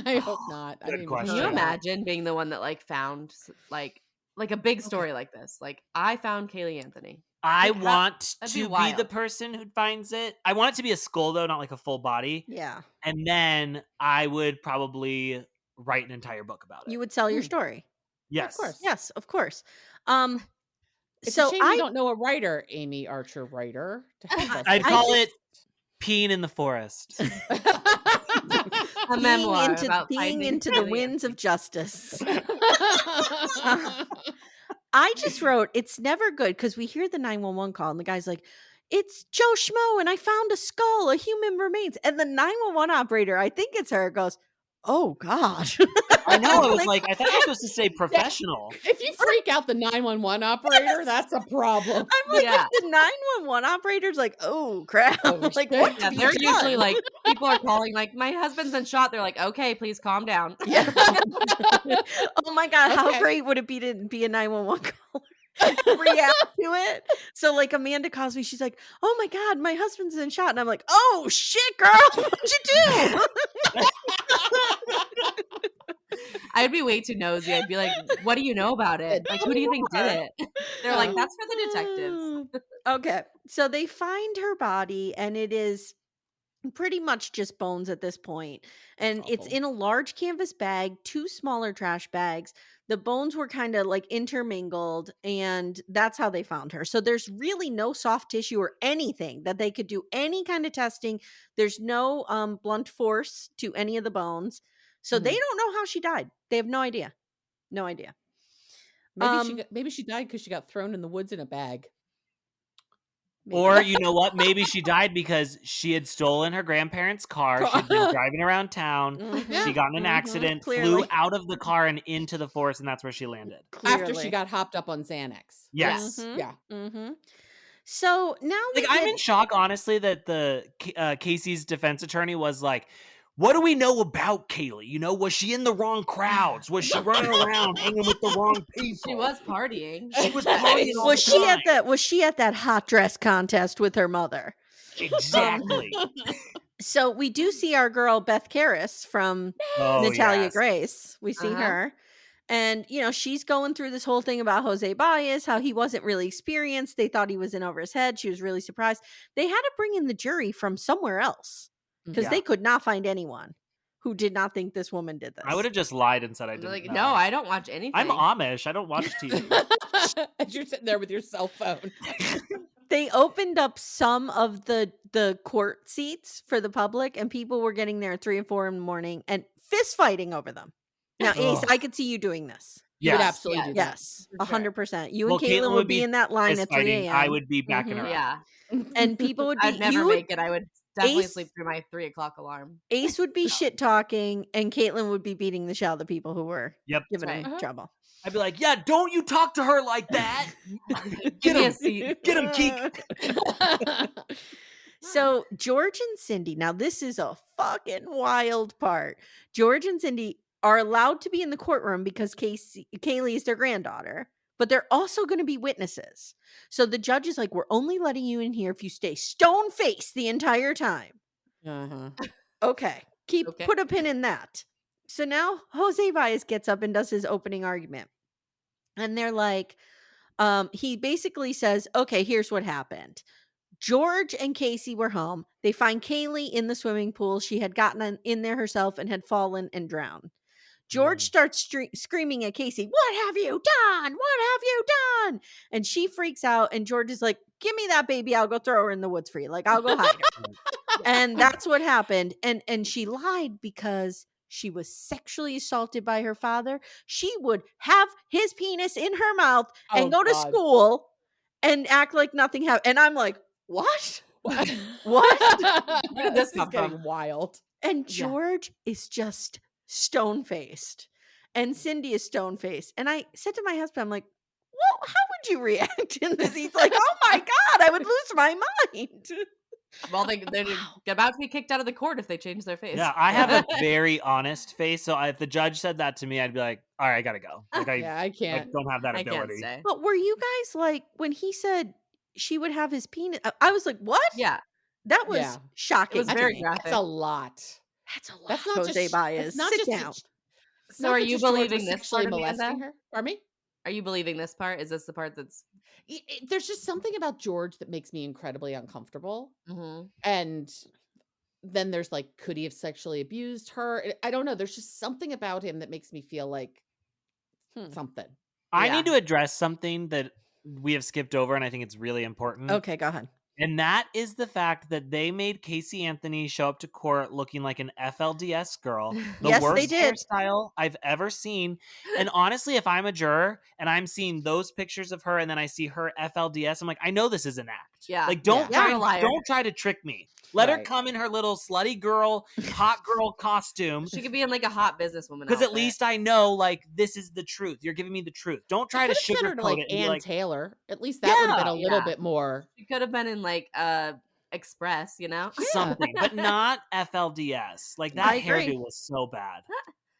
I hope not. I Good didn't even question. Can you think about that. imagine being the one that like found like a big story like this? Like I found Caylee Anthony. I Like, want that'd to be be the wild. person who finds it. I want it to be a skull, though, not like a full body. Yeah. And then I would probably write an entire book about it. You would sell your Hmm. story. Yes. Of course. Yes, of course. It's So a shame we don't know a writer, Amy Archer writer. To help us I'd with call this. it Peeing in the Forest. A memoir about peeing finding into the Caylee winds of justice. I just wrote, it's never good because we hear the 911 call and the guy's like, it's Joe Schmo and I found a skull, a human remains. And the 911 operator, I think it's her, goes, oh God. I know. I was like, I thought you were supposed to say professional. If you freak out the 911 operator, that's a problem. I'm like, Yeah. if the 911 operator's like, oh crap. Oh, Like, shit. what Yeah, have you they're usually done? like people are calling like my husband's been shot. They're like, okay, please calm down. Yeah. Oh my God. How Okay. great would it be to be a 911 caller? React to it. So like Amanda calls me, she's like, oh my God, my husband's been shot. And I'm like, oh shit, girl. What'd you do? I'd be way too nosy. I'd be like, what do you know about it? Like, who do you think did it? They're like, that's for the detectives. Okay. So they find her body and it is pretty much just bones at this point. And it's Awful. in a large canvas bag, 2 smaller trash bags. The bones were kind of like intermingled, and that's how they found her. So there's really no soft tissue or anything that they could do any kind of testing. There's no blunt force to any of the bones. So they don't know how she died. They have no idea. No idea. Maybe she died because she got thrown in the woods in a bag. Maybe. Or you know what? Maybe she died because she had stolen her grandparents' car. She'd been driving around town. Mhm. She got in an Mhm. accident, flew Clearly. out of the car and into the forest, and that's where she landed. After Clearly. she got hopped up on Xanax. Yes. Mhm. Yeah. Mm-hmm. So now Like, I'm in shock, honestly, that the Casey's defense attorney was like, what do we know about Caylee? You know, was she in the wrong crowds? Was she running around hanging with the wrong people? She was partying. She was partying all Was the she time. was she at that hot dress contest with her mother? Exactly. So we do see our girl Beth Karras from Natalia yes. Grace. We see her. And, you know, she's going through this whole thing about Jose Baez, how he wasn't really experienced. They thought he was in over his head. She was really surprised. They had to bring in the jury from somewhere else because they could not find anyone who did not think this woman did this. I would have just lied and said I didn't Like, know. no, I don't watch anything. I'm Amish. I don't watch TV. As you're sitting there with your cell phone. They opened up some of the court seats for the public, and people were getting there at 3 and 4 in the morning and fist fighting over them. Now, Ace, I could see you doing this. You would absolutely do that. Yes, 100%. You Well, and Caitlin would be in that line at 3 a.m. I would be backing her up. Yeah. And people would be. I'd never make it. I would definitely Ace- sleep through my 3 o'clock alarm. Ace would be shit talking, and Caitlin would be beating the shit out of the people who were giving right. him trouble. I'd be like, yeah, don't you talk to her like that. Give me a seat. Get him, Keek. So George and Cindy, now this is a fucking wild part. George and Cindy are allowed to be in the courtroom because Caylee is their granddaughter, but they're also going to be witnesses. So the judge is like, we're only letting you in here if you stay stone-faced the entire time. Okay. Put a pin in that. So now Jose Baez gets up and does his opening argument. And they're like, he basically says, okay, here's what happened. George and Casey were home. They find Caylee in the swimming pool. She had gotten in there herself and had fallen and drowned. George starts screaming at Casey, what have you done? What have you done? And she freaks out. And George is like, give me that baby. I'll go throw her in the woods for you. Like, I'll go hide her. And that's what happened. And she lied because she was sexually assaulted by her father. She would have his penis in her mouth and go to school and act like nothing happened. And I'm like, what? What? Where did this come from? Wild. And George is just stone-faced. And Cindy is stone-faced. And I said to my husband, I'm like, well, how would you react in this? He's like, oh my God, I would lose my mind. Well, they're about to be kicked out of the court if they change their face. Yeah, I have a very honest face. So if the judge said that to me, I'd be like, all right, I got to go. Like, I can't. I don't have that ability. I can't stay. But were you guys like, when he said she would have his penis, I was like, what? Yeah. That was shocking. It was very graphic. That's a lot. That's a lot. That's not Jose just Baez. Sit down. So are you believing this part, molesting her? Pardon me? Are you believing this part? Is this the part that's... There's just something about George that makes me incredibly uncomfortable. Mm-hmm. And then there's like, could he have sexually abused her? I don't know. There's just something about him that makes me feel like something. I need to address something that we have skipped over, and I think it's really important. Okay, go ahead. And that is the fact that they made Caylee Anthony show up to court looking like an FLDS girl. The Yes, worst they did. hairstyle I've ever seen. And honestly, if I'm a juror and I'm seeing those pictures of her and then I see her FLDS, I'm like, I know this is an act. Yeah. Like, don't try to trick me. Let her Right. come in her little slutty girl, hot girl costume. She could be in like a hot businesswoman Because at outfit. least I know, like, this is the truth. You're giving me the truth. Don't try to Send her to sugarcoat like it. And be Ann like, Taylor. At least that would have been a little bit more. She could have been in like Express, you know? something, but not FLDS. Like, that I agree. hairdo was so bad.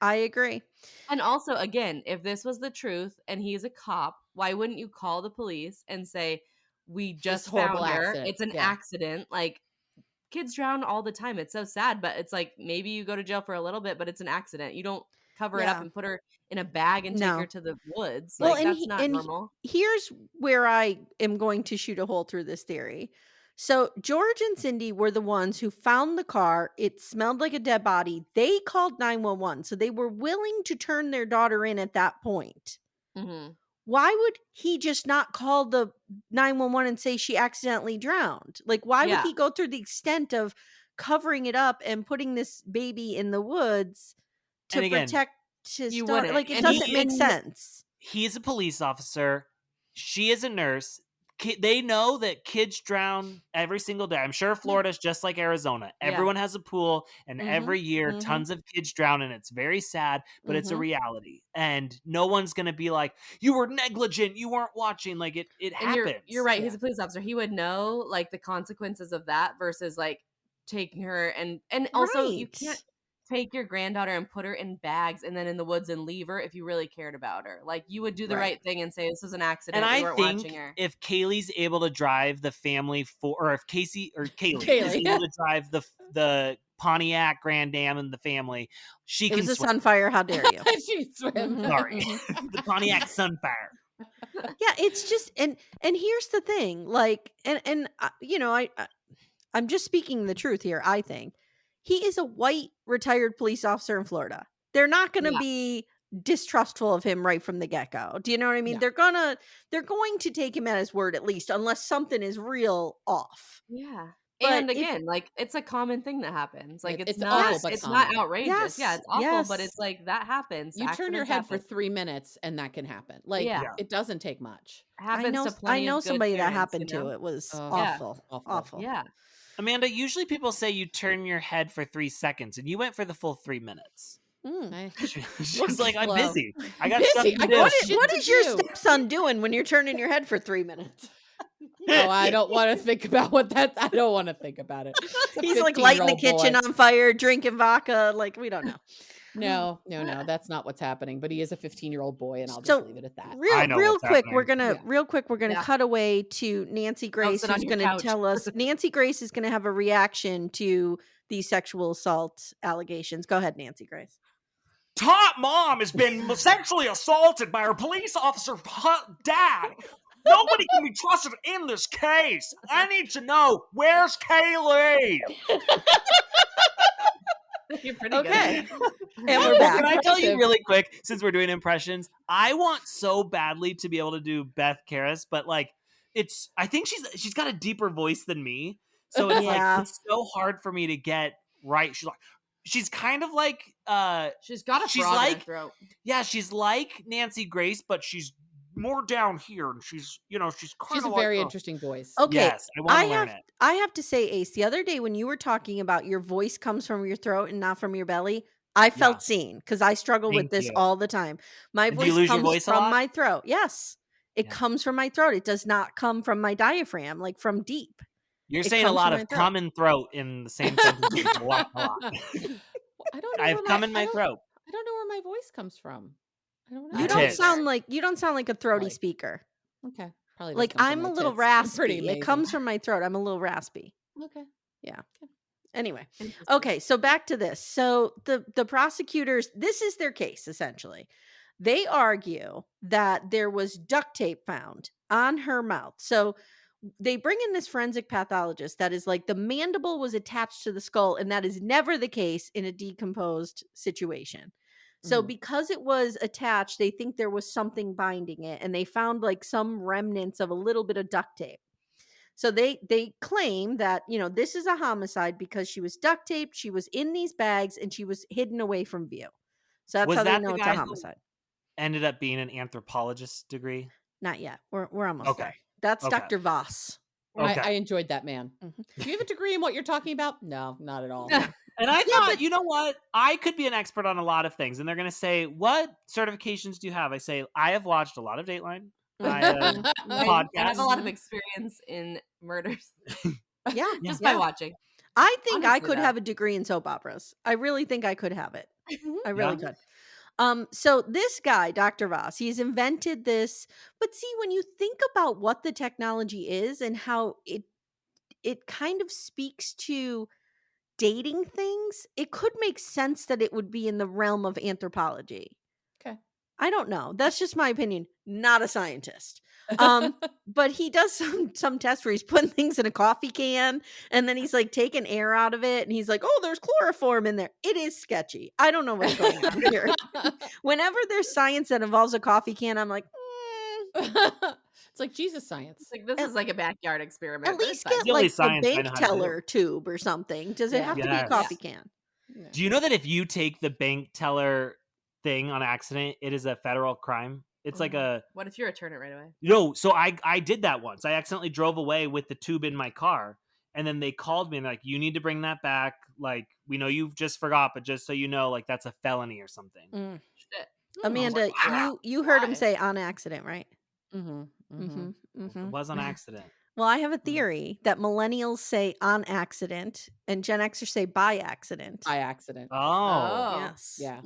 I agree. And also, again, if this was the truth and he's a cop, why wouldn't you call the police and say, we just found horrible her. accident. It's an Yeah. accident. Like, kids drown all the time. It's so sad, but it's like maybe you go to jail for a little bit, but it's an accident. You don't cover it up and put her in a bag and take her to the woods. Well, Like, and that's not normal. Here's where I am going to shoot a hole through this theory. So George and Cindy were the ones who found the car. It smelled like a dead body. They called 911. So they were willing to turn their daughter in at that point. Mm-hmm. Why would he just not call the 911 and say she accidentally drowned? Like, why would he go through the extent of covering it up and putting this baby in the woods to protect his daughter? Like, it doesn't make sense. He's a police officer. She is a nurse. They know that kids drown every single day. I'm sure Florida's just like Arizona. Everyone has a pool, and every year tons of kids drown, and it's very sad, but it's a reality. And no one's going to be like, you were negligent, you weren't watching. Like, it happens. You're right. He's a police officer. He would know like the consequences of that versus like taking her and also you can't take your granddaughter and put her in bags and then in the woods and leave her if you really cared about her. Like, you would do the right thing and say, this was an accident. And we I weren't think watching her. if Kaylee's able to drive the family or if Kaylee is able to drive the Pontiac Grand Am and the family, she can It was a swim. Sunfire. How dare you? She swim. Sorry. The Pontiac Sunfire. Yeah, it's just and here's the thing, like, and you know, I'm just speaking the truth here. I think he is a white retired police officer in Florida. They're not going to be distrustful of him right from the get-go. Do you know what I mean? No. They're going to take him at his word, at least, unless something is real off. Yeah. But and again, like, it's a common thing that happens. Like, it's not awful, but it's common. not outrageous. Yeah, it's awful, but Yes. it's like that happens. You turn your Accidents head for happen. 3 minutes and that can happen. Like, it doesn't take much. Happens to I plenty know of good somebody that parents, happened you know? to. It was Yeah. awful. Yeah. Amanda, usually people say you turn your head for 3 seconds, and you went for the full 3 minutes. She was like, I'm busy. I got stuff to do. What is your stepson doing when you're turning your head for 3 minutes? Oh, I don't want to think about I don't want to think about it. He's like lighting the kitchen on fire, drinking vodka. Like, we don't know. No, that's not what's happening. But he is a 15-year-old boy, and I'll just leave it at that. Real quick, we're gonna cut away to Nancy Grace, who's gonna tell us. Nancy Grace is gonna have a reaction to these sexual assault allegations. Go ahead, Nancy Grace. Top mom has been sexually assaulted by her police officer dad. Nobody can be trusted in this case. I need to know, where's Caylee? You're pretty okay. good. And we're back. Can I tell you really quick, since we're doing impressions, I want so badly to be able to do Beth Karras, but like I think she's got a deeper voice than me. So it's like it's so hard for me to get right. She's kind of like she's got a frog in her throat. Yeah, she's like Nancy Grace, but she's more down here, and she's kind of a very interesting voice. Okay, yes, I want to learn it. I have to say, Ace, the other day when you were talking about your voice comes from your throat and not from your belly, I felt seen because I struggle with this all the time. My voice comes from my throat. Yes, it comes from my throat. It does not come from my diaphragm, like from deep. You're saying a lot of come and throat in the same sentence. A lot. I don't know. I have come in my throat. I don't know where my voice comes from. I don't know. You don't sound like a throaty speaker. Okay, probably. Like, I'm a little raspy. It comes from my throat. I'm a little raspy. Okay. Yeah. Anyway. Okay, so back to this. So the prosecutors, this is their case essentially. They argue that there was duct tape found on her mouth. So they bring in this forensic pathologist that is like the mandible was attached to the skull, and that is never the case in a decomposed situation. So because it was attached, they think there was something binding it, and they found like some remnants of a little bit of duct tape. So they claim that, this is a homicide because she was duct taped, she was in these bags, and she was hidden away from view. So that's how they know it's a homicide. Ended up being an anthropologist degree? Not yet. We're almost there. That's Dr. Voss. Okay. I enjoyed that man. Do you have a degree in what you're talking about? No, not at all. And I thought, you know what? I could be an expert on a lot of things. And they're going to say, what certifications do you have? I say, I have watched a lot of Dateline. I have a lot of experience in murders. Just by watching. I think I could have a degree in soap operas. I really think I could have it. I really could. So this guy, Dr. Voss, he's invented this, but see, when you think about what the technology is and how it kind of speaks to dating things, it could make sense that it would be in the realm of anthropology. Okay. I don't know. That's just my opinion. Not a scientist. But he does some tests where he's putting things in a coffee can and then he's like taking air out of it and he's like, oh, there's chloroform in there. It is sketchy. I don't know what's going on here. Whenever there's science that involves a coffee can, I'm like, It's like Jesus science. Like, this is like a backyard experiment. At least get like the bank teller tube or something. Does it have to be a coffee can? Yeah. Do you know that if you take the bank teller thing on accident, it is a federal crime? It's like a... What if you return it right away? No, so I did that once. I accidentally drove away with the tube in my car. And then they called me and like, you need to bring that back. Like, we know you've just forgot, but just so you know, like, that's a felony or something. Shit. Amanda, like, wow. you heard him say on accident, right? It was on accident. Well, I have a theory that millennials say on accident and Gen Xers say by accident. By accident. Oh. Yes. Yeah.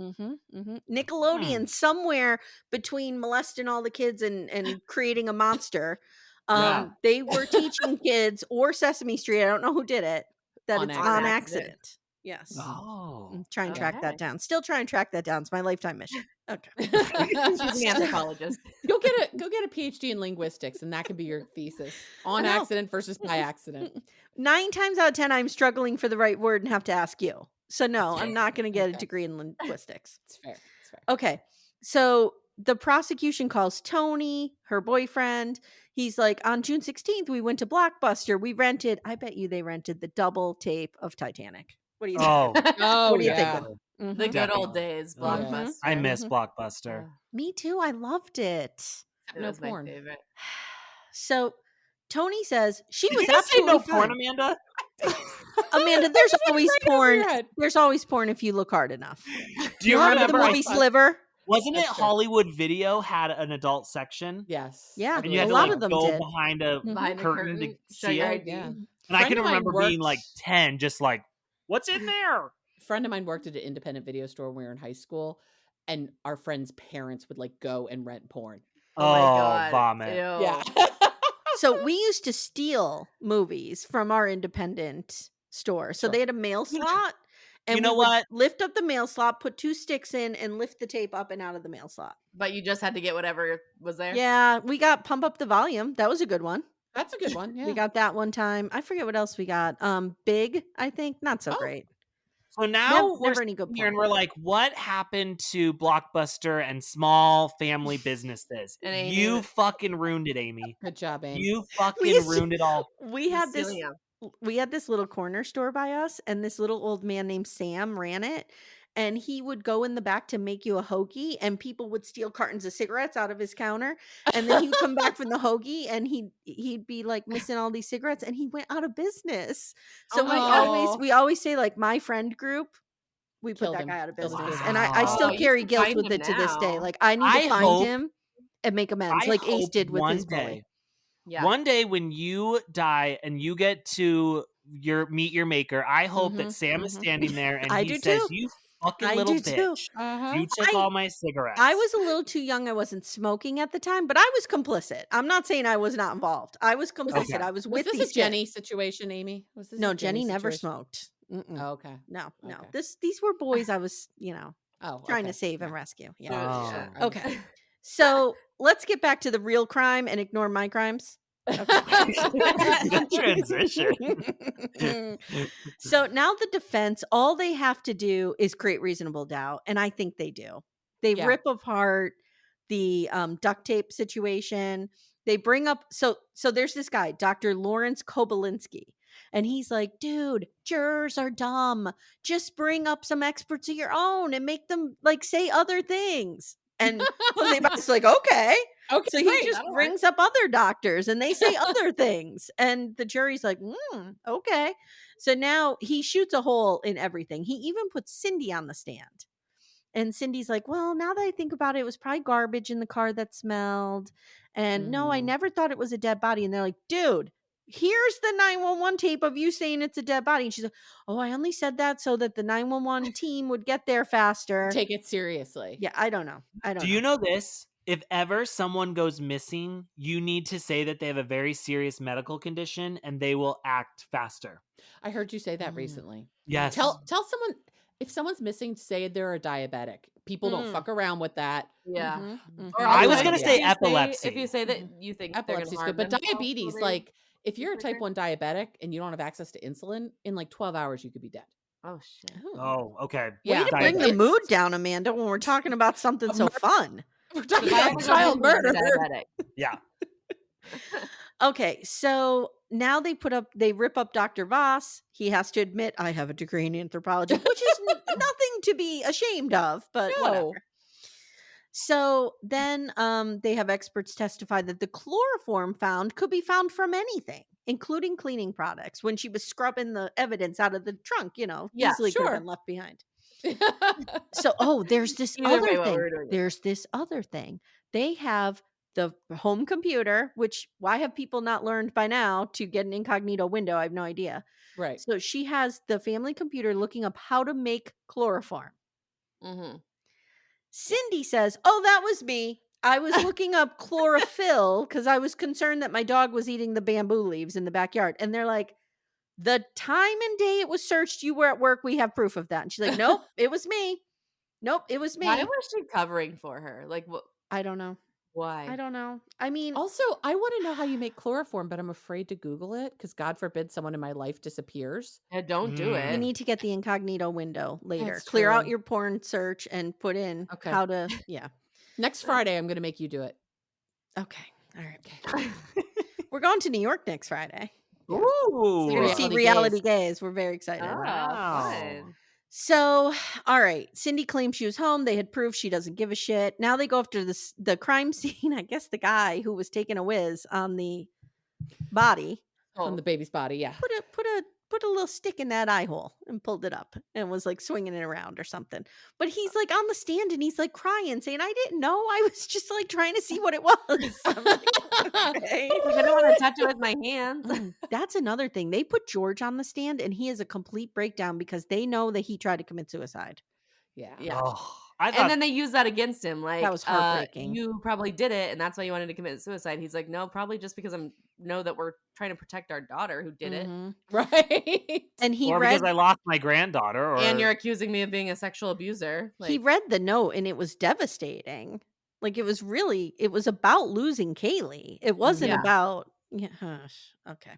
Nickelodeon, somewhere between molesting all the kids and creating a monster, Yeah. they were teaching kids, or Sesame Street, I don't know who did it, that On it's accident. on accident. Yes. Oh. Try and track that Okay. down. Still try and track that down. It's my lifetime mission. Okay. She's an anthropologist. Go get a PhD in linguistics, and that could be your thesis. On No. accident versus by accident. 9 times out of 10, I'm struggling for the right word and have to ask you. So no, That's I'm fair. not going to get a Okay. degree in linguistics. It's fair. It's fair. Okay. So the prosecution calls Tony, her boyfriend. He's like, on June 16th, we went to Blockbuster. We rented, I bet you they rented the double tape of Titanic. What do you think? Oh, Oh, What are you yeah. thinking? The Mhm. good Definitely. old days, Mhm. Blockbuster. I miss Mhm. Blockbuster. Me too. I loved it. It No was my porn. favorite. So Tony says she Did was you just say absolutely no fine. porn, Amanda? Amanda, there's just went always right over your porn. head. There's always porn if you look hard enough. Do you Remember the remember? movie Sliver? Wasn't it That's true. Hollywood Video had an adult section? Yes. Yeah, I And you believe had a to lot like of them go did. behind a Behind a curtain curtain, to show see your it. ID. Yeah. And I Friend can of mine remember being like worked- 10, just like, what's in there? A friend of mine worked at an independent video store when we were in high school, and our friends' parents would like go and rent porn. Oh my god. Vomit. Ew. Yeah. So we used to steal movies from our independent store. So Sure. they had a mail slot, and You know we would what? lift up the mail slot, put 2 sticks in, and lift the tape up and out of the mail slot. But you just had to get whatever was there. Yeah, we got Pump Up the Volume. That was a good one. That's a good one. Yeah. We got that one time. I forget what else we got. Big, I think. Not so Oh. great. So now we're Never any good sitting here and porn. we're like, what happened to Blockbuster and small family businesses? And Amy You was- fucking ruined it, Amy. Good job, Amy. You fucking used to- ruined it all. We had this Celia. we had this little corner store by us, and this little old man named Sam ran it, and he would go in the back to make you a hoagie, and people would steal cartons of cigarettes out of his counter, and then he'd come back from the hoagie and he'd be like missing all these cigarettes, and he went out of business. So Oh. we always say, like, my friend group, we put Killed that him. guy out of Killed his business. business. And I Wow. still Oh, you carry should guilt find with him it to this day. now. Like, I need I to find hope- him and make amends, like Ace hope did with one his bully. day, Yeah. one day when you die and you get to meet your maker, I hope that Sam is standing there and I he do says, too. "You fucking I little do too. bitch, Uh-huh. you took I- all my cigarettes." I was a little too young. I wasn't smoking at the time, but I was complicit. I'm not saying I was not involved. I was complicit. Okay. I was Was with this these a Jenny kids. situation, Amy? Was this No, a Jenny never situation? smoked. Mm-mm. Oh, okay. No. Okay. These were boys I was, Oh, trying okay. to save and Yeah. rescue. Yeah. Oh. Sure. Okay. So let's get back to the real crime and ignore my crimes. Good transition. So now the defense, all they have to do is create reasonable doubt, and I think they do. They Yeah. rip apart the duct tape situation. They bring up so there's this guy, Dr. Lawrence Kobylinski, and he's like, dude, jurors are dumb. Just bring up some experts of your own and make them like say other things. And Jose Baez's like, okay. Okay. So he great, just that'll work. brings up other doctors and they say other things. And the jury's like, okay. So now he shoots a hole in everything. He even puts Cindy on the stand. And Cindy's like, well, now that I think about it, it was probably garbage in the car that smelled. And no, I Mhm. never thought it was a dead body. And they're like, dude, here's the 911 tape of you saying it's a dead body. And she's like, oh, I only said that so that the 911 team would get there faster. Take it seriously. Yeah, I don't know. Do you know this? If ever someone goes missing, you need to say that they have a very serious medical condition and they will act faster. I heard you say that recently. Yes. Tell someone if someone's missing, say they're a diabetic. People don't fuck around with that. Yeah. Mm-hmm. Or I was also, gonna if say you epilepsy. If you say that you think Epilepsy's good, but diabetes, like if you're a type 1 diabetic and you don't have access to insulin, in like 12 hours you could be dead. Oh shit. Oh, okay. Yeah. Way to bring the It's- mood down, Amanda, when we're talking about something so fun. We're talking Because I about was child murder. diabetic. Yeah. Okay, so now they rip up Dr. Voss. He has to admit, I have a degree in anthropology, which is nothing to be ashamed of, but No. whatever. So then they have experts testify that the chloroform found could be found from anything, including cleaning products, when she was scrubbing the evidence out of the trunk, Yeah, easily could have sure. been left behind. So, there's this Either way, other what thing. we're doing. There's this other thing. They have the home computer, which why have people not learned by now to get an incognito window? I have no idea. Right. So she has the family computer looking up how to make chloroform. Mm-hmm. Cindy says, "Oh, that was me. I was looking up chlorophyll because I was concerned that my dog was eating the bamboo leaves in the backyard." And they're like, "The time and day it was searched, you were at work. We have proof of that." And she's like, "Nope, it was me. Nope, it was Why me." was she covering for her? Like, what? I don't know. Why? I don't know. I mean, Also, I want to know how you make chloroform, but I'm afraid to Google it because God forbid someone in my life disappears. Yeah, don't do Mm. you it. need to get the incognito window later. That's Clear out true. your porn search and put in Okay. how to, yeah. Next Friday, I'm going to make you do it. Okay. All right. We're going to New York next Friday. Yeah. Ooh. We're going to see Reality Gaze. We're very excited. Oh, Wow. fun. So, all right. Cindy claims she was home. They had proof she doesn't give a shit. Now they go after the crime scene. I guess the guy who was taking a whiz on the body On the baby's body, yeah. put a little stick in that eye hole and pulled it up and was like swinging it around or something. But he's like on the stand and he's like crying, saying, "I didn't know. I was just like trying to see what it was." I'm like, okay. Like, I don't want to touch it with my hands. That's another thing. They put George on the stand and he is a complete breakdown because they know that he tried to commit suicide. Yeah. Yeah. Oh, I thought And then they use that against him. Like, was heartbreaking. You probably did it, and that's why you wanted to commit suicide. He's like, no, probably just because I know that we're trying to protect our daughter who did it. Mhm. Right. And he or read because I lost my granddaughter, or And you're accusing me of being a sexual abuser. Like, he read the note and it was devastating. Like it was about losing Caylee. It wasn't Yeah. about okay.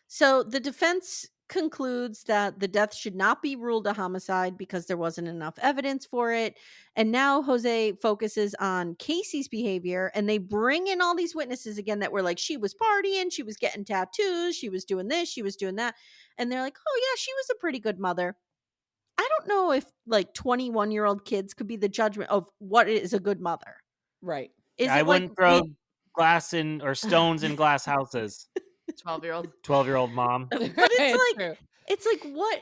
So the defense concludes that the death should not be ruled a homicide because there wasn't enough evidence for it. And now Jose focuses on Casey's behavior and they bring in all these witnesses again that were like, she was partying, she was getting tattoos, she was doing this, she was doing that. And they're like, oh yeah, she was a pretty good mother. I don't know if like 21-year-old kids could be the judgment of what is a good mother. Right. Is I it wouldn't like throw glass in or stones in glass houses. 12-year-old. 12-year-old mom. But it's like true. it's like what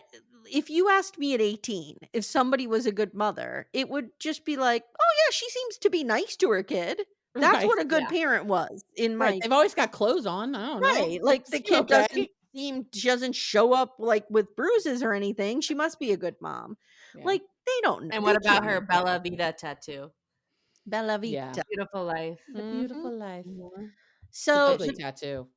if you asked me at 18 if somebody was a good mother, it would just be like, oh yeah, she seems to be nice to her kid. That's Right. what a good Yeah. parent was in Right. my They've always got clothes on. I don't know. right. Like the Seem kid okay. she doesn't show up like with bruises or anything. She must be a good mom. Yeah. Like they don't know. And They what about can't her make that Bella up. Vita tattoo? Bella Vita. Yeah. Beautiful life. The beautiful life. It's a So ugly tattoo.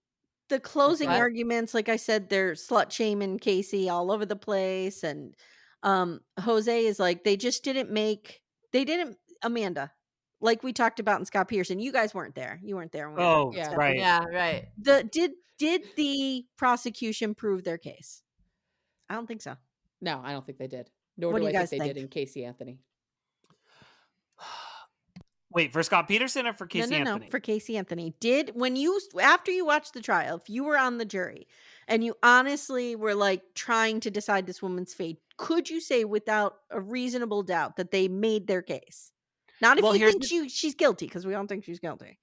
the closing What? arguments, like I said, they're slut shaming Casey all over the place. And Jose is like, they didn't, Amanda, like we talked about in Scott Pearson. You guys weren't there. You weren't there when we Oh, talked about Yeah. Scott right. Yeah, right. Did the prosecution prove their case? I don't think so. No, I don't think they did. Nor What do do I you think guys they think? did in Casey Anthony. Wait, for Scott Peterson or for Casey No, Anthony? for Casey Anthony. After you watched the trial, if you were on the jury and you honestly were like trying to decide this woman's fate, could you say without a reasonable doubt that they made their case? Not if Well, you here's think she's guilty, because we don't think she's guilty.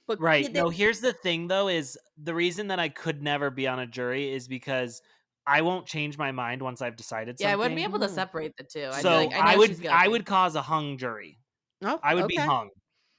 But Right. did No, they- here's the thing though, is the reason that I could never be on a jury is because I won't change my mind once I've decided something. Yeah, I wouldn't be able to Mhm. separate the two. I'd So be like, I know she's guilty. I would cause a hung jury. Oh, I would be okay. hung.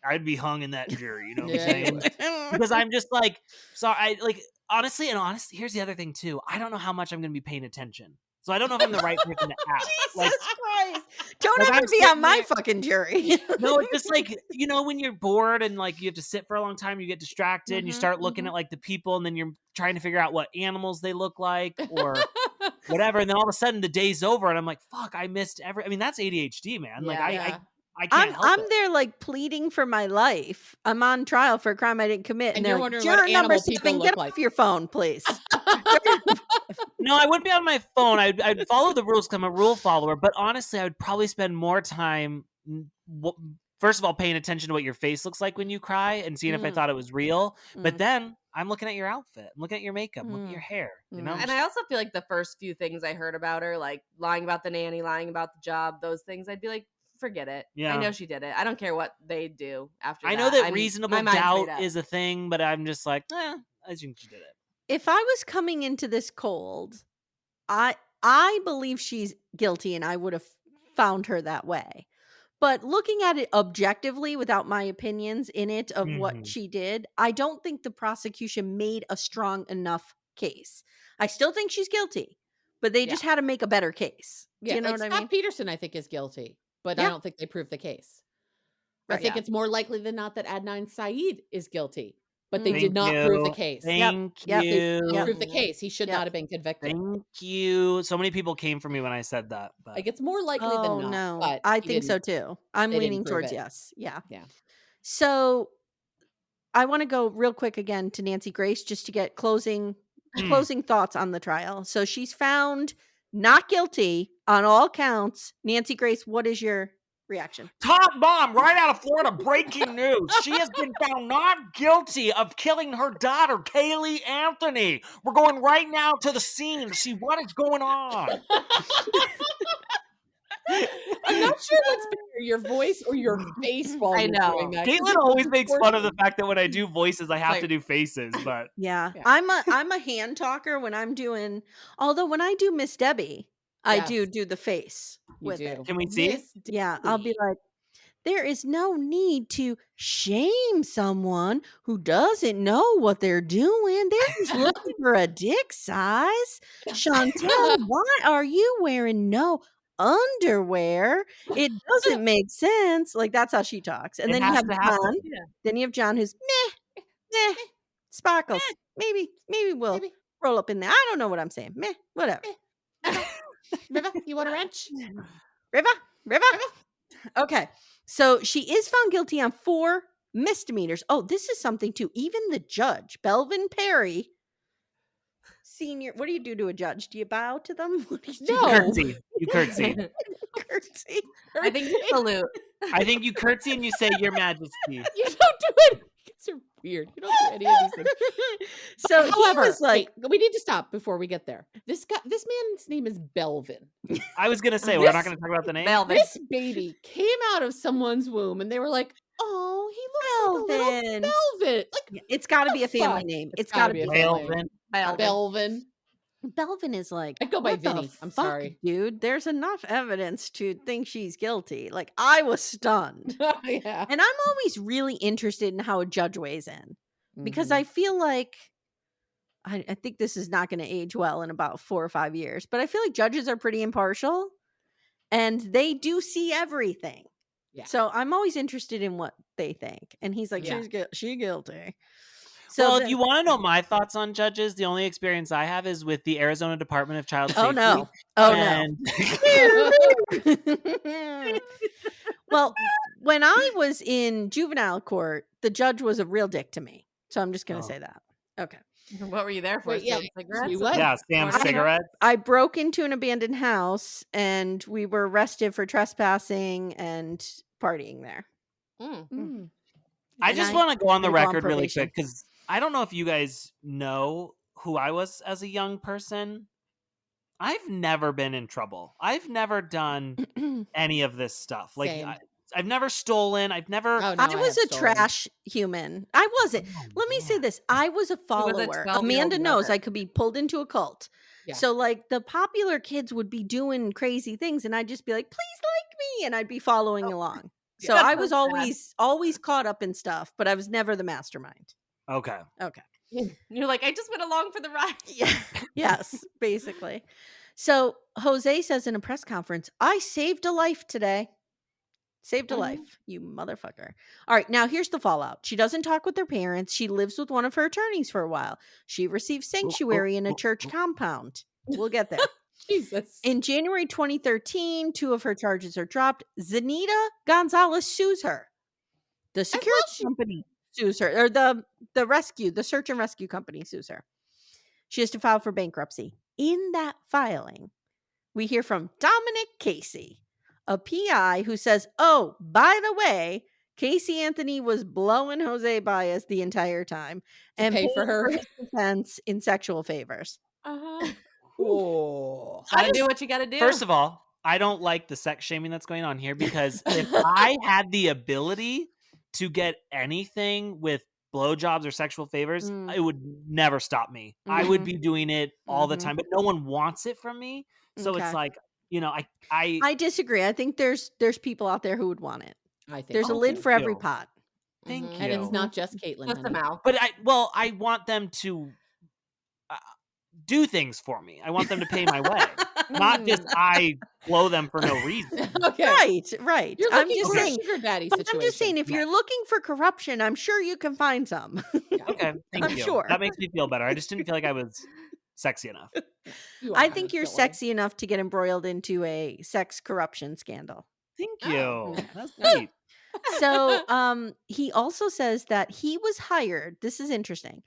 I would be hung in that jury. You know what I'm Yeah, you saying? would. Because I'm just like, sorry. I like honestly, here's the other thing too. I don't know how much I'm going to be paying attention, so I don't know if I'm the right person to ask. Like, Jesus Christ. Don't like, ever I'm be sitting on my there- fucking jury. no, it's just like, you know, when you're bored and like you have to sit for a long time, you get distracted and you start looking at like the people, and then you're trying to figure out what animals they look like or whatever, and then all of a sudden the day's over and I'm like, fuck, I missed I mean, that's ADHD, man. Like Yeah. I can't help I'm it. there like pleading for my life. I'm on trial for a crime I didn't commit. And they're you're like, wondering juror what number animal people 7, look get like. off your phone, please. No, I wouldn't be on my phone. I'd follow the rules because I'm a rule follower. But honestly, I would probably spend more time, first of all, paying attention to what your face looks like when you cry and seeing if I thought it was real. But then I'm looking at your outfit. I'm looking at your makeup. I'm looking at your hair. You know? And I also feel like the first few things I heard about her, like lying about the nanny, lying about the job, those things, I'd be like, forget it. Yeah. I know she did it. I don't care what they do after I that. know that my reasonable mind's doubt made up. is a thing, but I'm just like, I think she did it. If I was coming into this cold, I believe she's guilty and I would have found her that way. But looking at it objectively without my opinions in it of what Mhm. she did, I don't think the prosecution made a strong enough case. I still think she's guilty, but they Yeah. just had to make a better case. Do Yeah, you know like what I Scott mean? Peterson, I think, is guilty, but I Yeah. don't think they proved the case. I Right, think yeah. it's more likely than not that Adnan Saeed is guilty, but they Mhm. did Thank not prove the you. case. Thank Yep. They did you. not Yep. prove the case. He should Yep. not have been convicted. Thank you. So many people came for me when I said that. But Like, it's more likely than Oh, not, no. but I he think so didn't too. I'm they didn't leaning prove towards it. yes. Yeah. Yeah. So I want to go real quick again to Nancy Grace just to get closing thoughts on the trial. So she's found not guilty on all counts. Nancy Grace, what is your reaction? Top bomb right out of Florida. Breaking news. She has been found not guilty of killing her daughter, Caylee Anthony. We're going right now to the scene to see what is going on. I'm not sure what's better, your voice or your face while I you're know. doing that. 'cause Caitlin it's always makes fun of the distorted. fact that when I do voices, I have Like- to do faces, but Yeah. Yeah. I'm a hand talker when I'm doing, although when I do Miss Debbie, I Yes. do the face You with do. it. Can we see? Miss Yeah, I'll be Debbie. like, there is no need to shame someone who doesn't know what they're doing. They're just looking for a dick size. Chantel, why are you wearing no underwear? It doesn't make sense. Like that's how she talks. And It then you has have to happen. John. Yeah. Then you have John who's meh, sparkles. Maybe we'll Maybe. roll up in there. I don't know what I'm saying. Meh, whatever. Riva, you want a wrench? Riva. Okay. So she is found guilty on 4 misdemeanors. Oh, this is something too. Even the judge, Belvin Perry Senior. What do you do to a judge? Do you bow to them? What do you do? No. Curtsy. You curtsy. Curtsy. I think you salute. I think you curtsy and you say, Your Majesty. You don't do it. You guys are weird. You don't do any of these things. So However, he was like, wait, we need to stop before we get there. This man's name is Belvin. I was going to say, we're not going to talk about the name. Belvin. This baby came out of someone's womb, and they were like, "Oh, he looks like a Belvin. little Belvin." Like, it's got to be a the family fuck? name. It's It's got to be. gotta be a family Belvin. Belvin. Belvin is like, I'd go by what the Vinny. I'm fuck, sorry. dude. There's enough evidence to think she's guilty. Like I was stunned. Yeah. And I'm always really interested in how a judge weighs in because Mhm. I feel like I think this is not going to age well in about 4 or 5 years, but I feel like judges are pretty impartial and they do see everything. Yeah. So I'm always interested in what they think. And he's like, Yeah. she's guilty. So Well, then- if you want to know my thoughts on judges, the only experience I have is with the Arizona Department of Child Safety. oh no. Oh And no. Well, when I was in juvenile court, the judge was a real dick to me. So I'm just going to Oh. say that. Okay. What were you there for? Wait, yeah, Stealing cigarettes? you what? yeah, Sam Morning. cigarettes. I broke into an abandoned house and we were arrested for trespassing and partying there. Mm. Mm. I And just I want to go on the gonna go on record really probation. quick because I don't know if you guys know who I was as a young person. I've never been in trouble. I've never done any of this stuff. Like Same. I've never stolen. I've never. Oh, no, I was have a stolen. trash human. I wasn't. Oh, Let me say man. this. I was a follower. 12-year-old Amanda knows mother. I could be pulled into a cult. Yeah. So like the popular kids would be doing crazy things and I'd just be like, please like me. And I'd be following along. So That's I so was sad. always caught up in stuff, but I was never the mastermind. Okay. Okay. You're like, I just went along for the ride. Yeah. Yes, basically. So Jose says in a press conference, I saved a life today. Saved a Mhm. life, you motherfucker. All right, now here's the fallout. She doesn't talk with her parents. She lives with one of her attorneys for a while. She receives sanctuary in a church compound. We'll get there. Jesus. In January 2013, 2 of her charges are dropped. Zanita Gonzalez sues her. The security company sues her, or the search and rescue company sues her. She has to file for bankruptcy. In that filing, we hear from Dominic Casey, a PI who says, oh, by the way, Caylee Anthony was blowing Jose Baez the entire time and pay paid for her. his defense in sexual favors. Uh-huh. Cool. Gotta do what you gotta do. First of all, I don't like the sex shaming that's going on here because if I had the ability to get anything with blowjobs or sexual favors, it would never stop me. I would be doing it all the time, but no one wants it from me. So Okay. it's like, you know, I disagree. I think there's people out there who would want it. I think There's a so, lid too. for every pot. Thank And it's you. not just Katelyn, Just a honey. mouth. But I want them to do things for me. I want them to pay my way, not just I blow them for no reason. Okay. Right. You're I'm looking just for a saying. sugar daddy situation. I'm just saying, if you're looking for corruption, I'm sure you can find some. Okay, thank I'm you. sure. That makes me feel better. I just didn't feel like I was sexy enough. I think you're sexy enough to get embroiled into a sex corruption scandal. Thank Oh. you. That's great. So he also says that he was hired, this is interesting,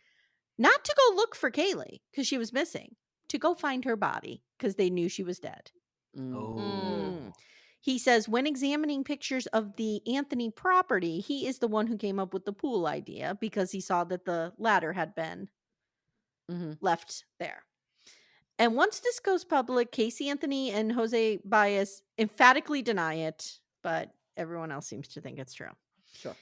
not to go look for Caylee because she was missing, to go find her body because they knew she was dead. Oh. He says when examining pictures of the Anthony property, he is the one who came up with the pool idea because he saw that the ladder had been left there. And once this goes public, Casey Anthony and Jose Baez emphatically deny it, but everyone else seems to think it's true. Sure.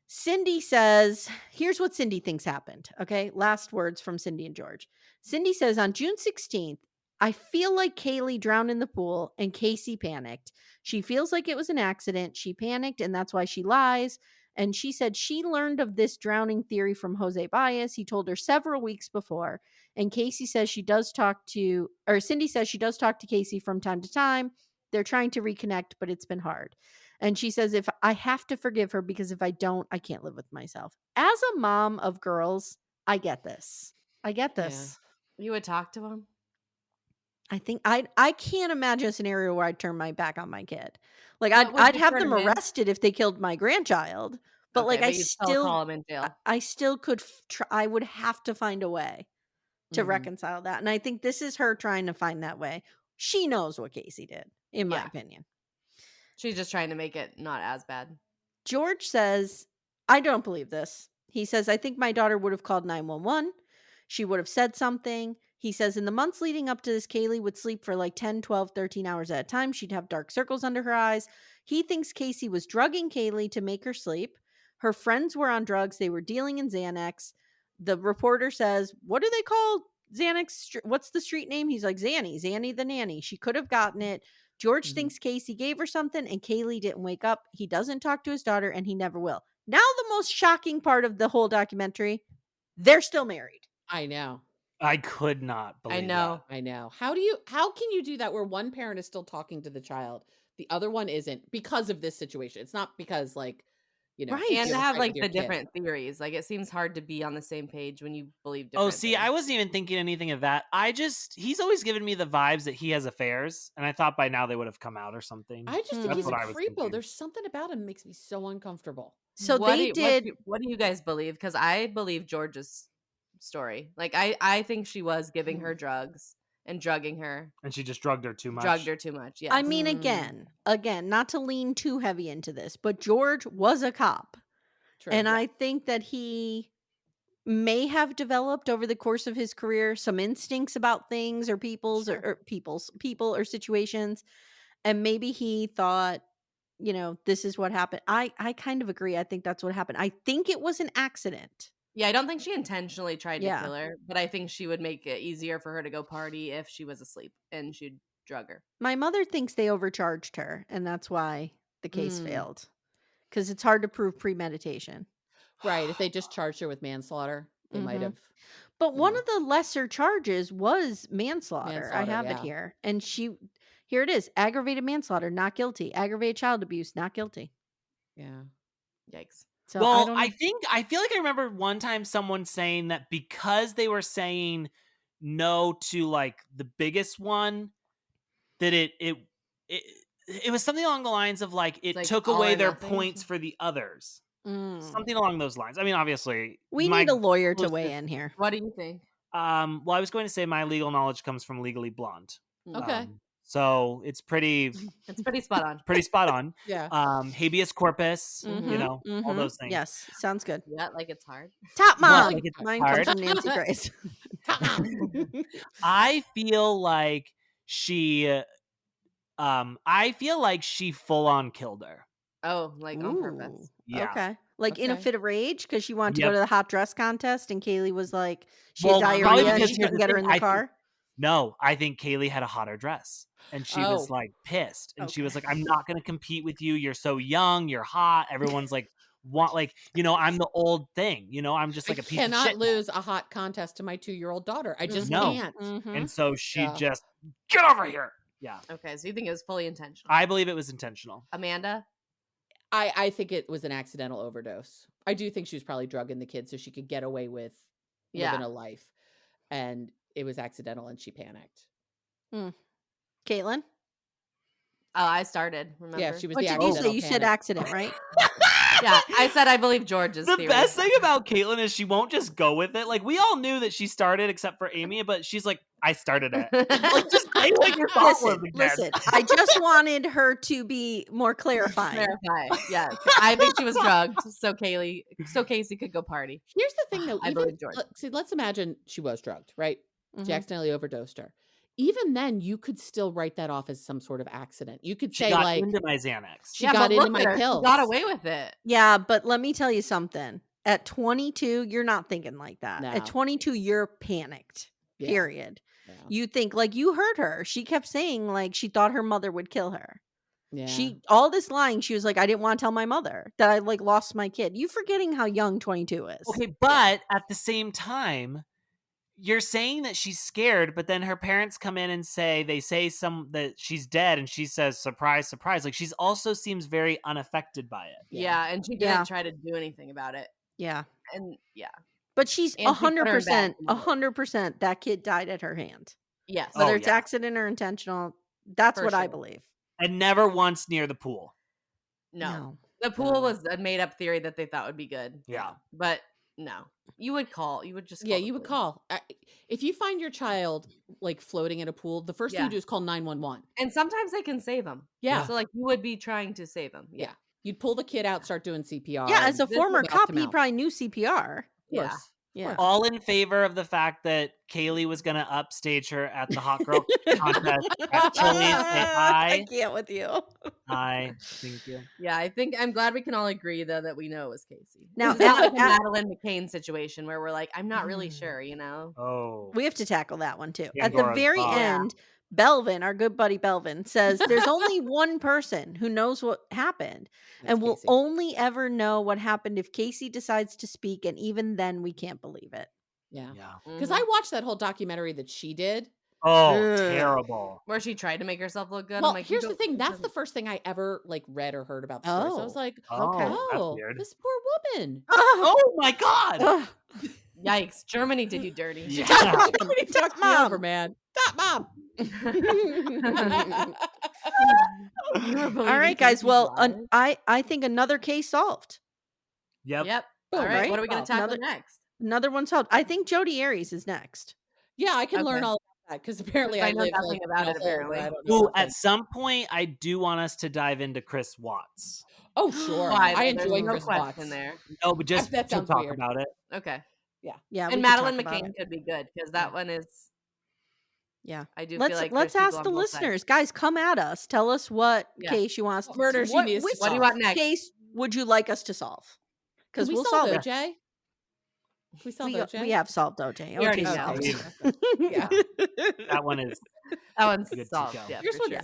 Cindy says, here's what Cindy thinks happened. Okay. Last words from Cindy and George. Cindy says on June 16th, I feel like Caylee drowned in the pool and Casey panicked. She feels like it was an accident. She panicked and that's why she lies. And she said she learned of this drowning theory from Jose Baez. He told her several weeks before. And Casey says she does talk to, or Cindy says she does talk to Casey from time to time. They're trying to reconnect, but it's been hard. And she says, if I have to forgive her, because if I don't, I can't live with myself. As a mom of girls, I get this. I get this. Yeah. You would talk to him? I think I can't imagine a scenario where I'd turn my back on my kid. Like I'd have them arrested if they killed my grandchild. But okay, like but I you'd still call him in jail. I still could I would have to find a way to reconcile that. And I think this is her trying to find that way. She knows what Casey did, in my opinion. She's just trying to make it not as bad. George says, I don't believe this. He says, I think my daughter would have called 911. She would have said something. He says, in the months leading up to this, Caylee would sleep for like 10, 12, 13 hours at a time. She'd have dark circles under her eyes. He thinks Casey was drugging Caylee to make her sleep. Her friends were on drugs. They were dealing in Xanax. The reporter says, what do they call Xanax? What's the street name? He's like, Zanny the nanny. She could have gotten it. George thinks Casey gave her something and Caylee didn't wake up. He doesn't talk to his daughter and he never will. Now the most shocking part of the whole documentary, they're still married. I know. I could not believe that. I know. How can you do that where one parent is still talking to the child, the other one isn't, because of this situation? It's not because like, you know, right. And to have like the different theories. Like it seems hard to be on the same page when you believe different see, things. I wasn't even thinking anything of that. He's always given me the vibes that he has affairs, and I thought by now they would have come out or something. I just think That's he's a what I was creepo. thinking. There's something about him that makes me so uncomfortable. So what they what do you guys believe? Because I believe George's story. Like I think she was giving her drugs and drugging her. And she just drugged her too much. Yes. I mean, again, not to lean too heavy into this, but George was a cop. True. And I think that he may have developed over the course of his career some instincts about things or people or situations. And maybe he thought, you know, this is what happened. I kind of agree. I think that's what happened. I think it was an accident. Yeah, I don't think she intentionally tried to kill her, but I think she would make it easier for her to go party if she was asleep and she'd drug her. My mother thinks they overcharged her, and that's why the case failed. Because it's hard to prove premeditation. Right. If they just charged her with manslaughter, they might have. But one of the lesser charges was manslaughter. I have it here. And here it is. Aggravated manslaughter, not guilty. Aggravated child abuse, not guilty. Yeah. Yikes. So I feel like I remember one time someone saying that because they were saying no to like the biggest one, that it was something along the lines of like it took away their points for the others. Something along those lines. I mean, obviously, we need a lawyer to weigh in here. What do you think? Well, I was going to say my legal knowledge comes from Legally Blonde. Okay. So it's pretty spot on. Pretty spot on. Yeah. Habeas corpus, you know, all those things. Yes, sounds good. Yeah, like it's hard. Top mom. Like it's Mine hard. comes from Nancy Grace. I feel like she full on killed her. Oh, like on purpose. Yeah. Okay. Like in a fit of rage because she wanted to go to the hot dress contest and Caylee was like, she had Well, diarrhea and because she here's couldn't the get her thing, in the car. No, I think Caylee had a hotter dress. And she was like pissed. And she was like, I'm not going to compete with you. You're so young. You're hot. Everyone's like, I'm the old thing. I'm just like a piece of shit. I cannot lose a hot contest to my 2-year-old daughter. I just can't. And so she just, get over here. Yeah. Okay, so you think it was fully intentional? I believe it was intentional. Amanda? I think it was an accidental overdose. I do think she was probably drugging the kid so she could get away with living a life. And it was accidental and she panicked. Caitlin? Oh, I started, remember? Yeah, she was What the did you accidental say? You said panic. accident, right? Yeah, I said I believe George's The theory. best thing about Caitlin is she won't just go with it. Like, we all knew that she started except for Amy, but she's like, I started it. Like, just say what your thought was again. Listen, I just wanted her to be more clarifying. Yes. I think she was drugged so Casey could go party. Here's the thing, though. I believe George. See, let's imagine she was drugged, right? She Mhm. accidentally overdosed her. Even then, you could still write that off as some sort of accident. You could She say, got like, into my Xanax. she got into my She pills. got away with it. Yeah, but let me tell you something. At 22, you're not thinking like that. No. At 22, you're panicked. Yeah. Period. Yeah. You think, like, you heard her. She kept saying, like, she thought her mother would kill her. Yeah. All this lying, she was like, I didn't want to tell my mother that I, like, lost my kid. You forgetting how young 22 is. Okay, but at the same time, you're saying that she's scared, but then her parents come in and they say that she's dead, and she says, surprise, surprise. Like, she's also seems very unaffected by it. Yeah, and she didn't try to do anything about it. Yeah. And But she's And she put her in 100%, bed. 100% that kid died at her hand. yes. Whether Oh, it's yeah. accident or intentional, that's For what I sure. believe. And never once near the pool. No. The pool was a made up theory that they thought would be good. Yeah. But no. You would just call you the would police. call. If you find your child, like, floating in a pool, the first thing Yeah. you do is call 911. And sometimes they can save them. Yeah. So like you would be trying to save them. Yeah. You'd pull the kid out, start doing CPR. Yeah, as a and former knock cop, him he out. probably knew CPR. Of Yeah. course. Yeah. All in favor of the fact that Caylee was going to upstage her at the Hot Girl contest at Chili's. Say I hi. can't with you. Hi. Thank you. Yeah, I'm glad we can all agree though that we know it was Casey. Now, This is not like a at- Madeline McCain situation where we're like, I'm not really sure, you know? Oh. We have to tackle that one too. At the Pandora's very box. end, Belvin, our good buddy Belvin, says there's only one person who knows what happened, That's and we'll Casey. only ever know what happened if Casey decides to speak, and even then, we can't believe it. Yeah. Yeah. Because Mhm. I watched that whole documentary that she did. Oh, Ugh. terrible. Where she tried to make herself look good. Well, I'm like, here's you the don't- thing. it That's doesn't- the first thing I ever, like, read or heard about the story. So I was like, Oh, that's oh, weird. this poor woman. Oh my God. Ugh. Yikes. Germany did you dirty. Yeah. Somebody Top fucked me mom. over, man. Top mom. You were All believing right, guys. Casey's Well, lies? I think another case solved. Yep. Yep. Boom, All right. right? What are we going to Well, tackle another- next? Another one solved. I think Jodi Arias is next. Yeah, I can learn Okay. all about that because apparently I I know live nothing like, about in a it, hole where apparently. I don't know Ooh, nothing. at some point, I do want us to dive into Chris Watts. Oh, sure. Why? I There's enjoy no Chris question Watts. there. No, but just That to sounds talk weird. about it. Okay. Yeah, we And could Madeline talk about McCain it. could be good because that one is. Yeah. I do Let's feel like let's there's people ask on the both sides. listeners, guys. Come at us. Tell us what Yeah. case you want us What to murder she needs to which What do you want next? case would you like us to solve? Can Because we we'll solve solve it. OJ? We solve OJ? We have solved OJ. We already OJ's know. solved. Yeah. That one is That one's Good to solved. go. Yeah, Here's for what sure.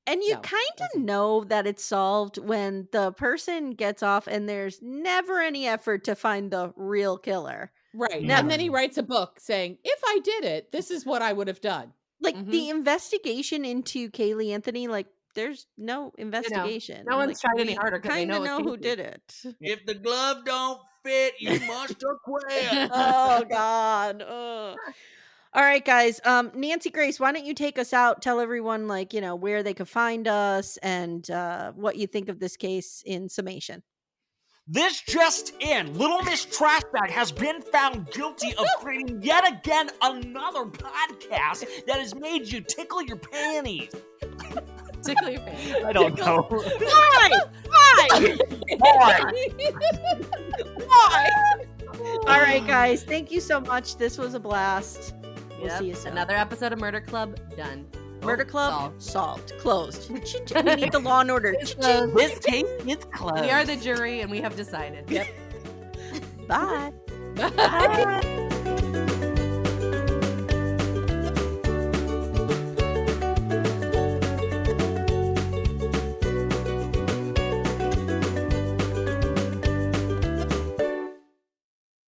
And you No, kind of doesn't. know that it's solved when the person gets off and there's never any effort to find the real killer. Right. Never. And then he writes a book saying, if I did it, this is what I would have done. Like Mhm. the investigation into Caylee Anthony, like there's no investigation. no one's Like, tried any we harder 'cause they kinda know it's who Casey. did it. if the glove don't fit, you must have quit. Oh God. Ugh. All right, guys. Nancy Grace, why don't you take us out? Tell everyone, like, where they could find us and what you think of this case in summation. This just in, Little Miss Trashbag has been found guilty of creating yet again another podcast that has made you tickle your panties. Tickle your face. I don't know. Why? All right, guys. Thank you so much. This was a blast. We'll Yep. see you soon. Another episode of Murder Club done. Murder Club solved. Closed. We need the Law and Order. It's closed. This case is closed. We are the jury and we have decided. Yep. Bye. Bye.